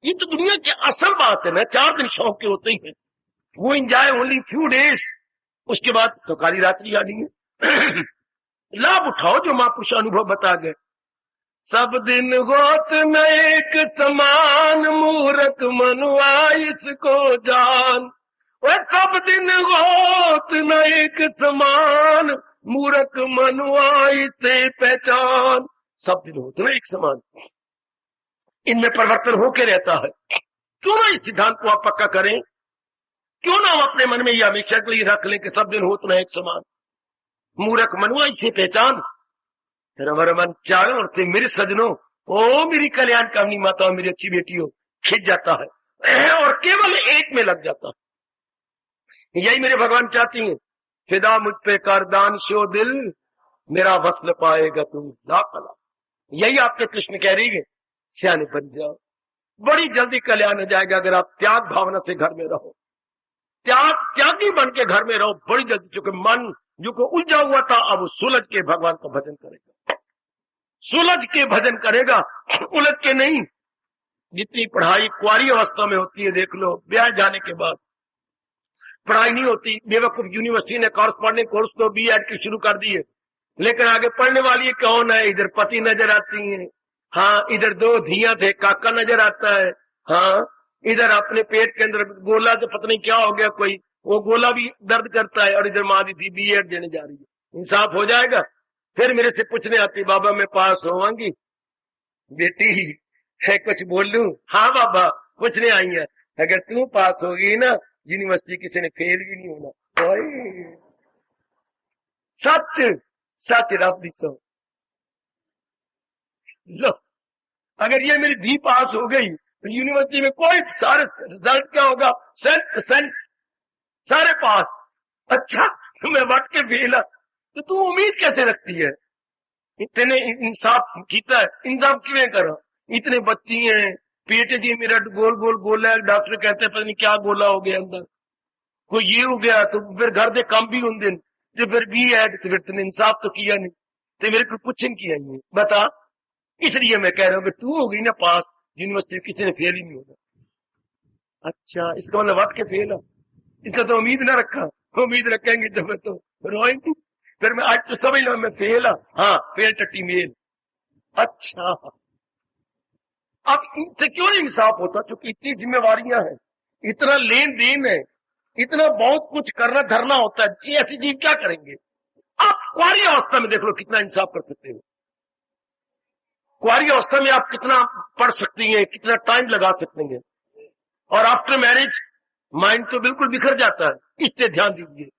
ये तो दुनिया की असल बात है ना 4 दिन शौक के होते ही हैं वो एंजॉय ओनली फ्यू डेज उसके बाद तो काली रात्रि आनी है। लाभ उठाओ जो महापुरुष अनुभव बता गए। सब दिन होत न एक समान मूर्ख मनुआ इसको जान और सब दिन होत न एक समान मूर्ख मनुआ इसे पहचान। सब दिन होते ना एक समान इनमें परिवर्तन होके रहता है। क्यों ना इस सिद्धांत को आप पक्का करें क्यों ना हम अपने मन में यह हमेशा के लिए रख लें कि सब दिन होत ना एक समान मूर्ख मनुआ इसे पहचान। फिर हमारा मन चारों ओर से मेरे सजनों ओ मेरी कल्याण कामनी माता मेरी अच्छी बेटी हो खिंच जाता है और केवल एक में लग जाता है। यही मेरे भगवान चाहती हैं फिदा मुझ पे कर दान शो दिल मेरा वसल पाएगा तुम लाकला। यही आपके कृष्ण कह रही है सियाने बन जाओ बड़ी जल्दी कल्याण हो जाएगा अगर आप त्याग भावना से घर में रहो त्यागी बन के घर में रहो बड़ी जल्दी। क्योंकि मन जो को उलझा हुआ था अब सुलझ के भगवान का भजन करेगा सुलझ के भजन करेगा उलझ के नहीं। जितनी पढ़ाई कुंवारी अवस्था में होती है देख लो ब्याह जाने के बाद पढ़ाई नहीं होती। बेवकूफ यूनिवर्सिटी ने कॉरस्पॉन्डिंग कोर्स तो बीएड की शुरू कर दी है लेकिन आगे पढ़ने वाली कौन है इधर पति नजर आती है हाँ, इधर 2 धियां थे, काका नजर आता है। हाँ, इधर अपने पेट के अंदर गोला तो पता नहीं क्या हो गया कोई, वो गोला भी दर्द करता है, और इधर माँ दी थी B.Ed देने जा रही है। इंसाफ हो जाएगा? फिर मेरे से पूछने आती, बाबा मैं पास होवांगी? बेटी है कुछ बोल लूं? हाँ बाबा, पूछने आई है, अगर तू पास होगी ना, यूनिवर्सिटी किसी ने फेल भी नहीं होना। ओए, सच सच रब दी सो। लो, अगर ये मेरी धी पास हो गई तो यूनिवर्सिटी में कोई, सारे रिजल्ट क्या होगा? 100% सारे पास। अच्छा, मैं बट के फेल, तो तू उम्मीद कैसे रखती है? इतने इंसाफ कीता है, इंसाफ क्यों करो? इतने बच्ची हैं, पेट जी मेरा गोल गोल गोला है, डॉक्टर कहते हैं पता नहीं क्या गोला हो गया अंदर, कोई ये हो गया, तो फिर घर दे काम भी होंगे, तो फिर B.Ed, तो फिर तुमने इंसाफ तो किया नहीं, तो मेरे को कुछ नहीं किया ये बता। इसलिए मैं कह रहा हूँ कि तू हो गई ना पास, यूनिवर्सिटी किसी ने फेल ही नहीं होगा। अच्छा, इसका मतलब वट के फेल है, इसका तो उम्मीद ना रखा, उम्मीद रखेंगे तो मैं तो रोएंगे, फिर मैं आज तो समझ लो मैं फेल। हाँ, फेल टट्टी मेल। अच्छा, अब इनसे क्यों नहीं इंसाफ होता? क्योंकि इतनी जिम्मेवारियां हैं, इतना लेन देन है, इतना बहुत कुछ करना धरना होता है, ये ऐसी चीज क्या करेंगे? आप कुआरी अवस्था में देख लो कितना इंसाफ कर सकते हो। कुआरी अवस्था में आप कितना पढ़ सकती हैं, कितना टाइम लगा सकते हैं, और आफ्टर मैरिज माइंड तो बिल्कुल बिखर जाता है। इससे ध्यान दीजिए,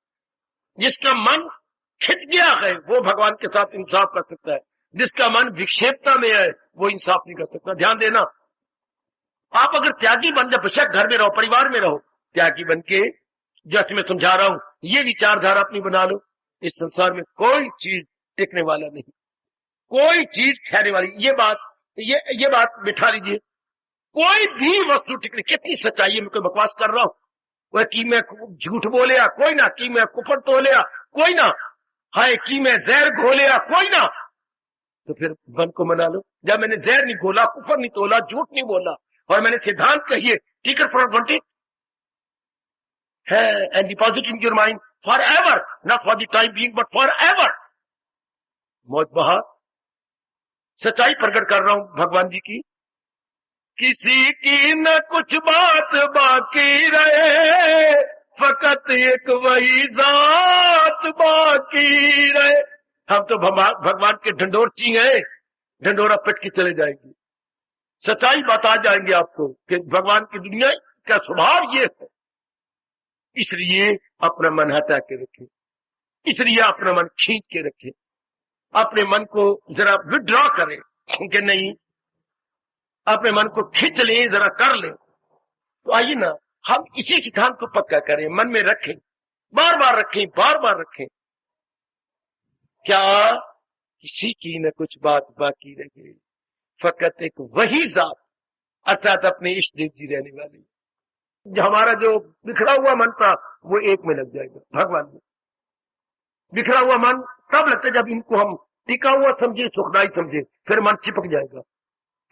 जिसका मन खिंच गया है वो भगवान के साथ इंसाफ कर सकता है, जिसका मन विक्षेपता में है वो इंसाफ नहीं कर सकता। ध्यान देना, आप अगर त्यागी बन जाए, बेशक घर में रहो, परिवार में रहो, त्यागी बन के, जैसे मैं समझा रहा हूं, ये विचारधारा अपनी बना लो, इस संसार में कोई चीज टिकने वाला नहीं, कोई चीज ठहरने वाली, ये बात बिठा लीजिए, कोई भी वस्तु टिकने, कितनी सच्चाई है, मैं कोई बकवास कर रहा हूं? वह की मैं झूठ बोलिया कोई ना, की मैं कुफर तोलिया कोई ना, हाय की मैं जहर घोलिया कोई ना, तो फिर मन को मना लो। जब मैंने जहर नहीं घोला, कुफर नहीं तोला, झूठ नहीं बोला, और मैंने सिद्धांत कहिए टिकट फॉर ग्रांटेड है, and deposit in your mind for ever, not for the time being but for ever. मौत बहार सच्चाई प्रकट कर रहा हूं भगवान जी की, किसी की न कुछ बात बाकी रहे, फकत एक वही जात बाकी रहे। हम तो भगवान के ढंडोरची हैं, ढंडोरा पिट के चले जाएंगे, सच्चाई बता जाएंगे आपको कि भगवान की दुनिया का स्वभाव ये है। इसलिए अपना मन हटा के रखें, इसलिए अपना मन खींच के रखें, अपने मन को जरा विड्रॉ करें कि नहीं, अपने मन को खींच लें, जरा कर लें। तो आइए ना, हम इसी सिद्धांत को पक्का करें, मन में रखें, बार बार रखें, बार बार रखें, क्या किसी की न कुछ बात बाकी रहे, फकत एक वही जात, अर्थात अपने इष्ट देव जी रहने वाले। जो हमारा जो बिखरा हुआ मन था वो एक में लग जाएगा भगवान में। बिखरा हुआ मन तब लगता है जब इनको हम टिका हुआ समझे, सुखदाई समझे, फिर मन चिपक जाएगा,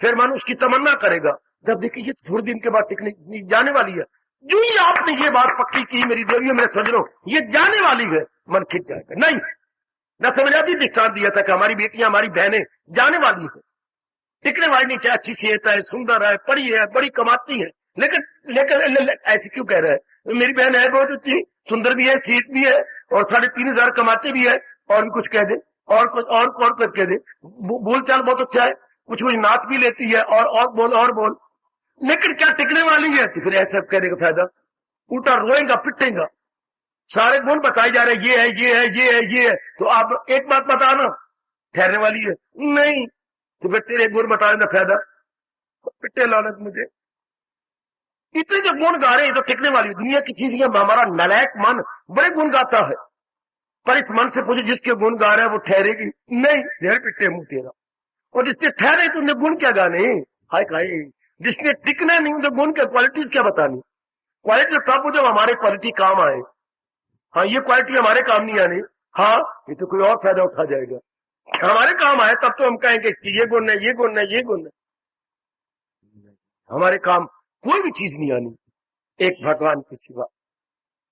फिर मन उसकी तमन्ना करेगा, जब देखिए थोड़े दिन के बाद टिकने जाने वाली है, जो ही आपने ये बात पक्की की मेरी देवी मेरे सजनों ये जाने वाली है, मन खिंच जाएगा। नहीं, न समझ आती दृष्टांत दिया था कि हमारी बेटियां हमारी बहनें जाने वाली है, टिकने वाली नहीं, चाहे अच्छी सेहत है, सुंदर है, पढ़ी है, बड़ी कमाती है, लेकिन ऐसे क्यों कह रहा है? मेरी बहन है बहुत अच्छी, सुंदर भी है, सेहत भी है, और 3,500 कमाते भी है, और भी कुछ कह दे, और कुछ कह दे, बोल चाल बहुत अच्छा है, कुछ नाच भी लेती है, और बोल, लेकिन क्या टिकने वाली है? तो फिर ऐसा कहने का फायदा, उल्टा रोएगा पिटेगा, सारे गुण बताए जा रहे, ये है ये है ये है ये है, तो आप एक बात बताना ठहरने वाली है नहीं, तो फिर तेरे गुण बताने का फायदा, पिटे लानत मुझे। इतने जो गुण गा रहे हैं तो टिकने वाली दुनिया की चीज है। हमारा नालायक मन बड़े गुण गाता है, पर इस मन से पूछे जिसके गुण गा रहा है वो ठहरेगी नहीं, ढेर पिटे मुंह तेरा। और जिसने ठहरे तो उन्हें गुण क्या गाने, हाय खाए, जिसने टिकना नहीं तो गुण के क्वालिटीज क्या बतानी। क्वालिटी तब जब हमारे क्वालिटी काम आए, हाँ ये क्वालिटी हमारे काम नहीं आनी, हाँ ये तो कोई और फायदा उठा जाएगा, हमारे काम आए तब तो हम कहेंगे इसकी ये गुण है ये गुण है ये गुण है। हमारे काम कोई भी चीज नहीं आनी एक भगवान के सिवा।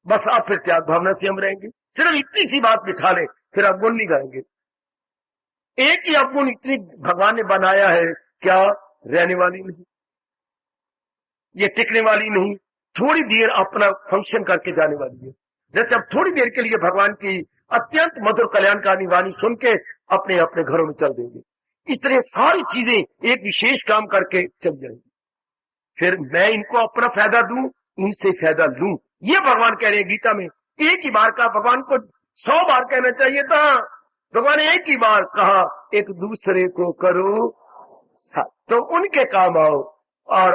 बस आप फिर त्याग भावना से हम रहेंगे, सिर्फ इतनी सी बात बिठा ले, फिर अवगुण नहीं गाएंगे। एक ही अवगुण इतनी भगवान ने बनाया है क्या रहने वाली नहीं, ये टिकने वाली नहीं, थोड़ी देर अपना फंक्शन करके जाने वाली है। जैसे अब थोड़ी देर के लिए भगवान की अत्यंत मधुर कल्याणकारी वाणी सुन के अपने अपने घरों में चल देंगे। इस तरह सारी चीजें एक विशेष काम करके चल जाएंगी। फिर मैं इनको अपना फायदा दूं, इनसे फायदा लूं, ये भगवान कह रहे हैं गीता में। एक ही बार कहा, भगवान को 100 बार कहना चाहिए था, भगवान ने एक ही बार कहा, एक दूसरे को करो साथ, तो उनके काम आओ और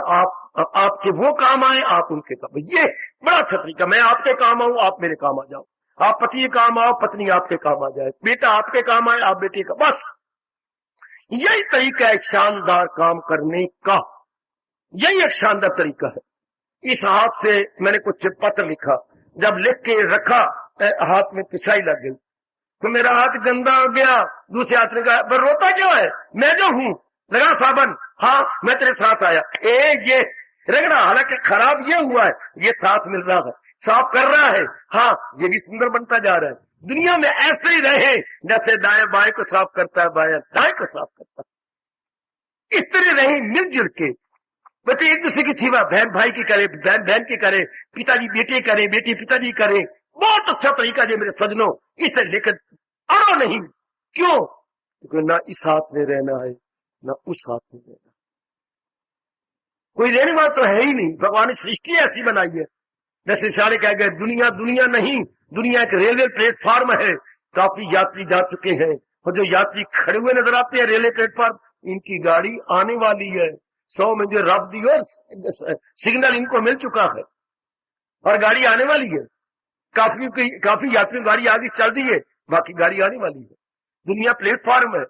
आपके वो काम आए, आप उनके काम। ये बड़ा अच्छा तरीका, मैं आपके काम आऊं, आप मेरे काम आ जाओ, आप पति के काम आओ, पत्नी आपके काम आ जाए, बेटा आपके काम आए, आप बेटे का, बस यही तरीका है शानदार काम करने का। यही एक शानदार तरीका है। इस हाथ से मैंने कुछ पत्र लिखा, जब लिख के रखा हाथ में पिसाई लग गई, तो मेरा हाथ गंदा हो गया। दूसरे हाथ ने कहा, पर रोता क्यों है, मैं जो हूं, लगा साबन, हाँ मैं तेरे साथ आया, ये रगड़ा, हालांकि खराब ये हुआ है, ये साथ मिल रहा है, साफ कर रहा है, हाँ ये भी सुंदर बनता जा रहा है। दुनिया में ऐसे ही रहे, जैसे दाएं बाएं को साफ करता है, बाएं दाएं को साफ करता है, इस तरह रहे मिलजुल के। बच्चे एक दूसरे की सेवा बहन भाई की करे, बहन बहन की करे, पिताजी बेटे करे, बेटी पिताजी करे, बहुत अच्छा तरीका है मेरे सजनों। इस तरह लेकर अड़ो नहीं, क्यों, क्योंकि ना इस हाथ में रहना है ना उस हाथ में रहना, कोई रहने वाला तो है ही नहीं। भगवान ने सृष्टि ऐसी बनाई है, जैसे सारे कह गए दुनिया दुनिया नहीं, दुनिया एक रेलवे प्लेटफॉर्म है, काफी यात्री जा चुके हैं, और जो यात्री खड़े हुए नजर आते हैं रेलवे प्लेटफॉर्म, इनकी गाड़ी आने वाली है। 100 में जो रब दी और सिग्नल इनको मिल चुका है और गाड़ी आने वाली है। काफी यात्री गाड़ी आगे चल दी है, बाकी गाड़ी आने वाली है। दुनिया प्लेटफॉर्म है,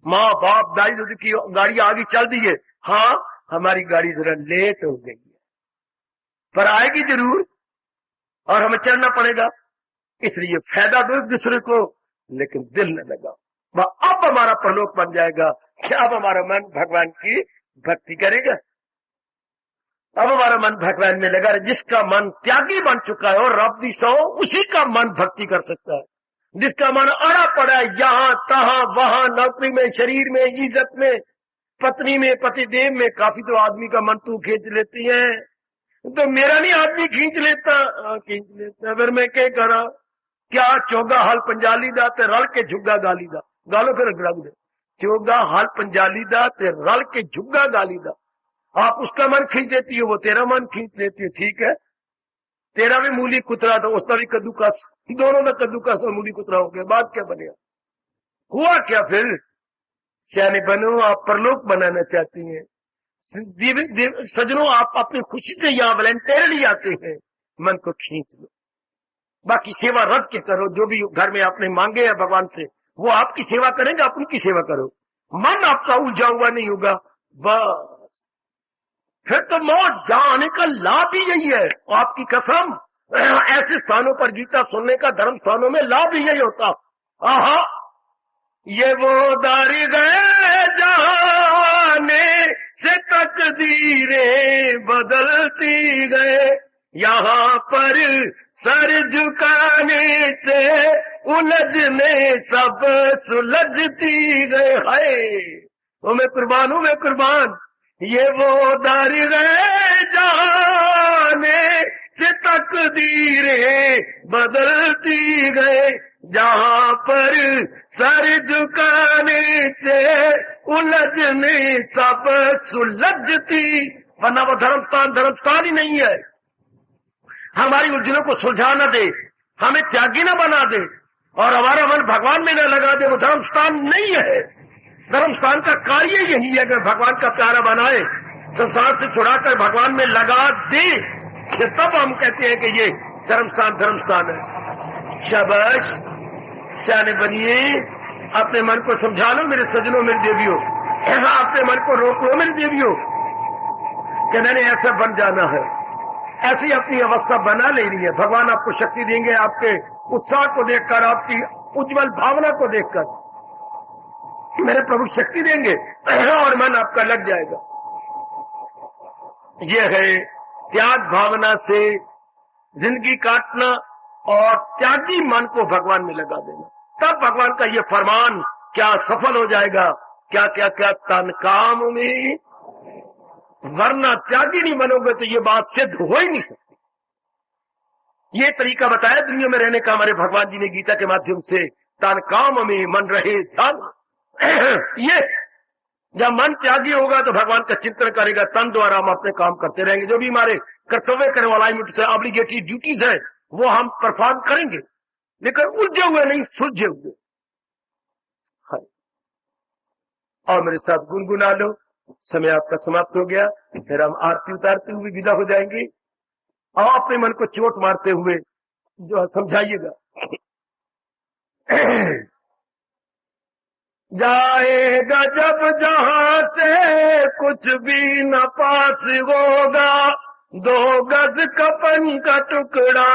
माँ बाप दाई दादी की गाड़ी आगे चल दी है, हाँ हमारी गाड़ी जरा लेट हो गई है, पर आएगी जरूर और हमें चलना पड़ेगा। इसलिए फायदा दो एक दूसरे को, लेकिन दिल न लगा। अब हमारा परलोक बन जाएगा क्या, अब हमारा मन भगवान की भक्ति करेगा, अब हमारा मन भगवान में लगा। जिसका मन त्यागी बन चुका है और रब दी सौ, उसी का मन भक्ति कर सकता है। जिसका मन अड़ा पड़ा है यहां तहां वहां, नौकरी में, शरीर में, इज्जत में, पत्नी में, पति देव में, काफी तो आदमी का मन तू खींच लेती है, तो मेरा नहीं आदमी खींच लेता, फिर मैं क्या करा, क्या चोगा हाल पंजाली दा ते रल के झुग्गा गाली दा, गालो फिर रग दे, चोगा हाल पंजाली दा ते रल के झुग्गा गाली दा। आप उसका मन खींच देती हो, वो तेरा मन खींच लेती है, ठीक है, तेरा भी मूली कुतरा था, उसका भी कद्दूकस, दोनों में कद्दूकस और मूली कुतरा हो गया, बात क्या बनेगा, हुआ क्या फिर। सियाने बनो, आप परलोक बनाना चाहती हैं, सजनों आप अपनी खुशी से यहां वॉलंटियरली आते हैं, मन को खींच लो, बाकी सेवा रख के करो। जो भी घर में आपने मांगे है भगवान से, वो आपकी सेवा करेंगे, आप उनकी सेवा करो, मन आपका उलझा हुआ नहीं होगा, बस फिर तो मौज। जहां आने का लाभ ही यही है, आपकी कसम, ऐसे स्थानों पर गीता सुनने का, धर्म स्थानों में लाभ ही यही होता। आहा, ये वो दर गए जाने से तकदीरें बदलती गए, यहाँ पर सर झुकाने से उलझने सब सुलझती गए। हाय वो मैं कुर्बान हूं, मैं कुर्बान। ये वो दर गए जाने से तकदीरें बदलती गए, जहां पर सर झुकाने से उलझने सब सुलझती। वरना वो धर्मस्थान ही नहीं है। हमारी उलझनों को सुलझा न दे, हमें त्यागी न बना दे और हमारा मन भगवान में न लगा दे, वो धर्मस्थान नहीं है। धर्मस्थान का कार्य यही है कि भगवान का प्यारा बनाए, संसार से छुड़ाकर भगवान में लगा दे, तब हम कहते हैं कि ये धर्मस्थान है। शाबाश, सियाने बनिए, अपने मन को समझा लो मेरे सजनों, मेरे देवियों, अपने मन को रोक लो मेरे देवियों, कि मैंने ऐसा बन जाना है, ऐसी अपनी अवस्था बना लेनी है। भगवान आपको शक्ति देंगे, आपके उत्साह को देखकर, आपकी उज्जवल भावना को देखकर मेरे प्रभु शक्ति देंगे और मन आपका लग जाएगा। यह है त्याग भावना से जिंदगी काटना और त्यागी मन को भगवान में लगा देना। तब भगवान का ये फरमान क्या सफल हो जाएगा क्या क्या क्या तन काम में, वरना त्यागी नहीं बनोगे तो ये बात सिद्ध हो ही नहीं सकती। ये तरीका बताया दुनिया में रहने का हमारे भगवान जी ने गीता के माध्यम से, तन काम में मन रहे धन। ये जब मन त्यागी होगा तो भगवान का चिंतन करेगा, तन द्वारा हम अपने काम करते रहेंगे। जो भी हमारे कर्तव्य करने वाला ऑब्लिगेटरी ड्यूटीज है वो हम परफॉर्म करेंगे, लेकिन उलझे हुए नहीं, सुलझे हुए। और मेरे साथ गुनगुना लो। समय आपका समाप्त हो गया, फिर हम आरती उतारते हुए विदा हो जाएंगे। और अपने मन को चोट मारते हुए जो समझाइएगा। जाएगा जब जहां से कुछ भी न पास होगा, 2 गज कफन का टुकड़ा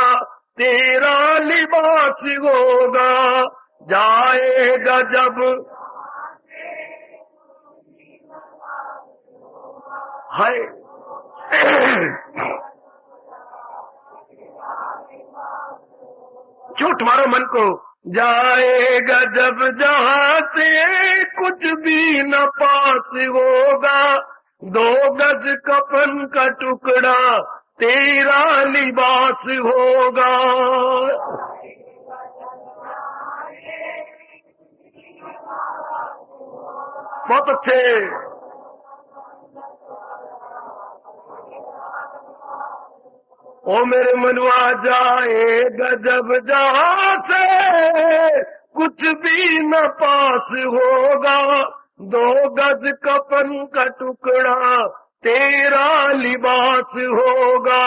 तेरा लिबास होगा। जाएगा जब, हाय चोट मारो मन को। जाएगा जब जहां से कुछ भी न पास होगा, 2 गज कफन का टुकड़ा तेरा लिबास होगा। बहुत अच्छे। ओ मेरे मनवा जाएगा जब जहां से कुछ भी न पास होगा, 2 गज कफन का टुकड़ा तेरा लिबास होगा।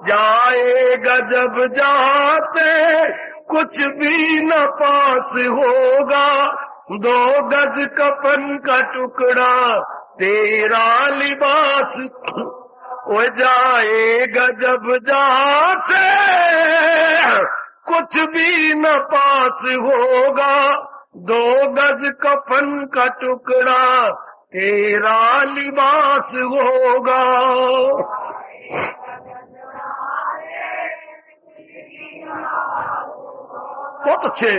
जाएगा जब जहां से कुछ भी न पास होगा, 2 गज कफन का टुकड़ा तेरा लिबास हो जाएगा। जब जहां से कुछ भी न पास होगा, 2 गज कफन का टुकड़ा तेरा लिबास होगा। बहुत अच्छे।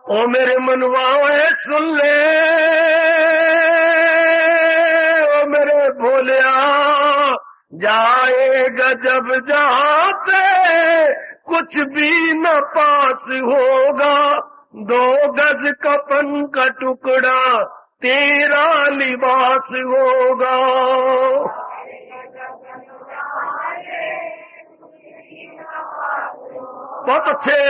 ओ मेरे मनवाए सुन ले, ओ मेरे भोलिया, जाएगा जब जहां से कुछ भी न पास होगा, 2 गज कफन का टुकड़ा तेरा लिबास होगा। बहुत अच्छे।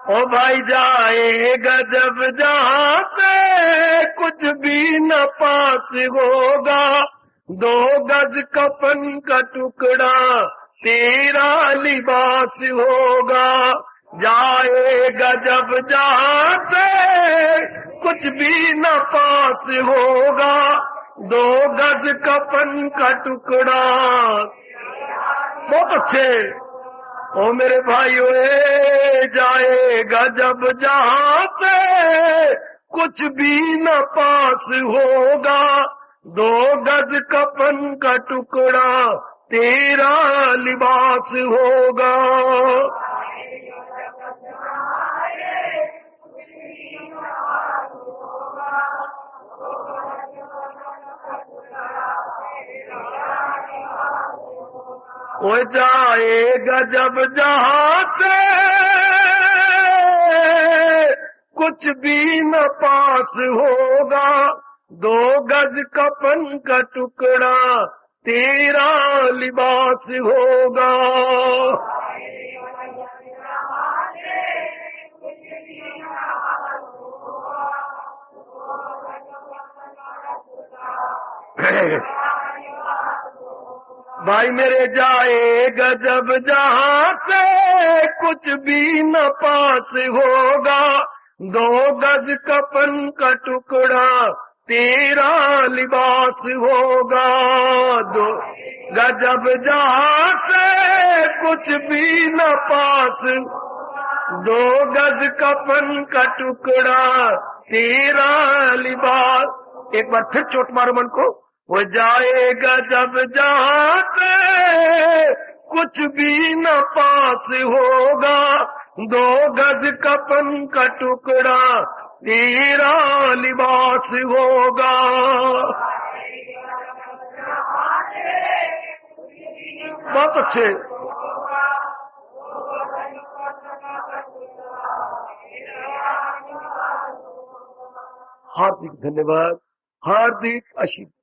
ओ भाई जाएगा जब जहां से कुछ भी न पास होगा, 2 गज कफन का टुकड़ा तेरा लिबास होगा। जाएगा जब जहां से कुछ भी न पास होगा, 2 गज कफन का टुकड़ा। बहुत अच्छे। ओ मेरे भाइयों, जाएगा जब जहां से कुछ भी न पास होगा, 2 गज कफन का टुकड़ा तेरा लिबास होगा। हो जाएगा जब जहां से कुछ भी न पास होगा, 2 गज कफन का टुकड़ा तेरा लिबास होगा। भाई मेरे जाएगा जब जहां से कुछ भी न पास होगा, 2 गज कफन का टुकड़ा तेरा लिबास होगा। 2 गज जहां से कुछ भी न पास, 2 गज कफन का टुकड़ा तेरा लिबास। एक बार फिर चोट मारो मन को। वो जाएगा जब जहां से कुछ भी न पास होगा, 2 गज कफन का टुकड़ा तेरा लिबास होगा। बहुत अच्छे। हार्दिक धन्यवाद, हार्दिक आशीर्वाद।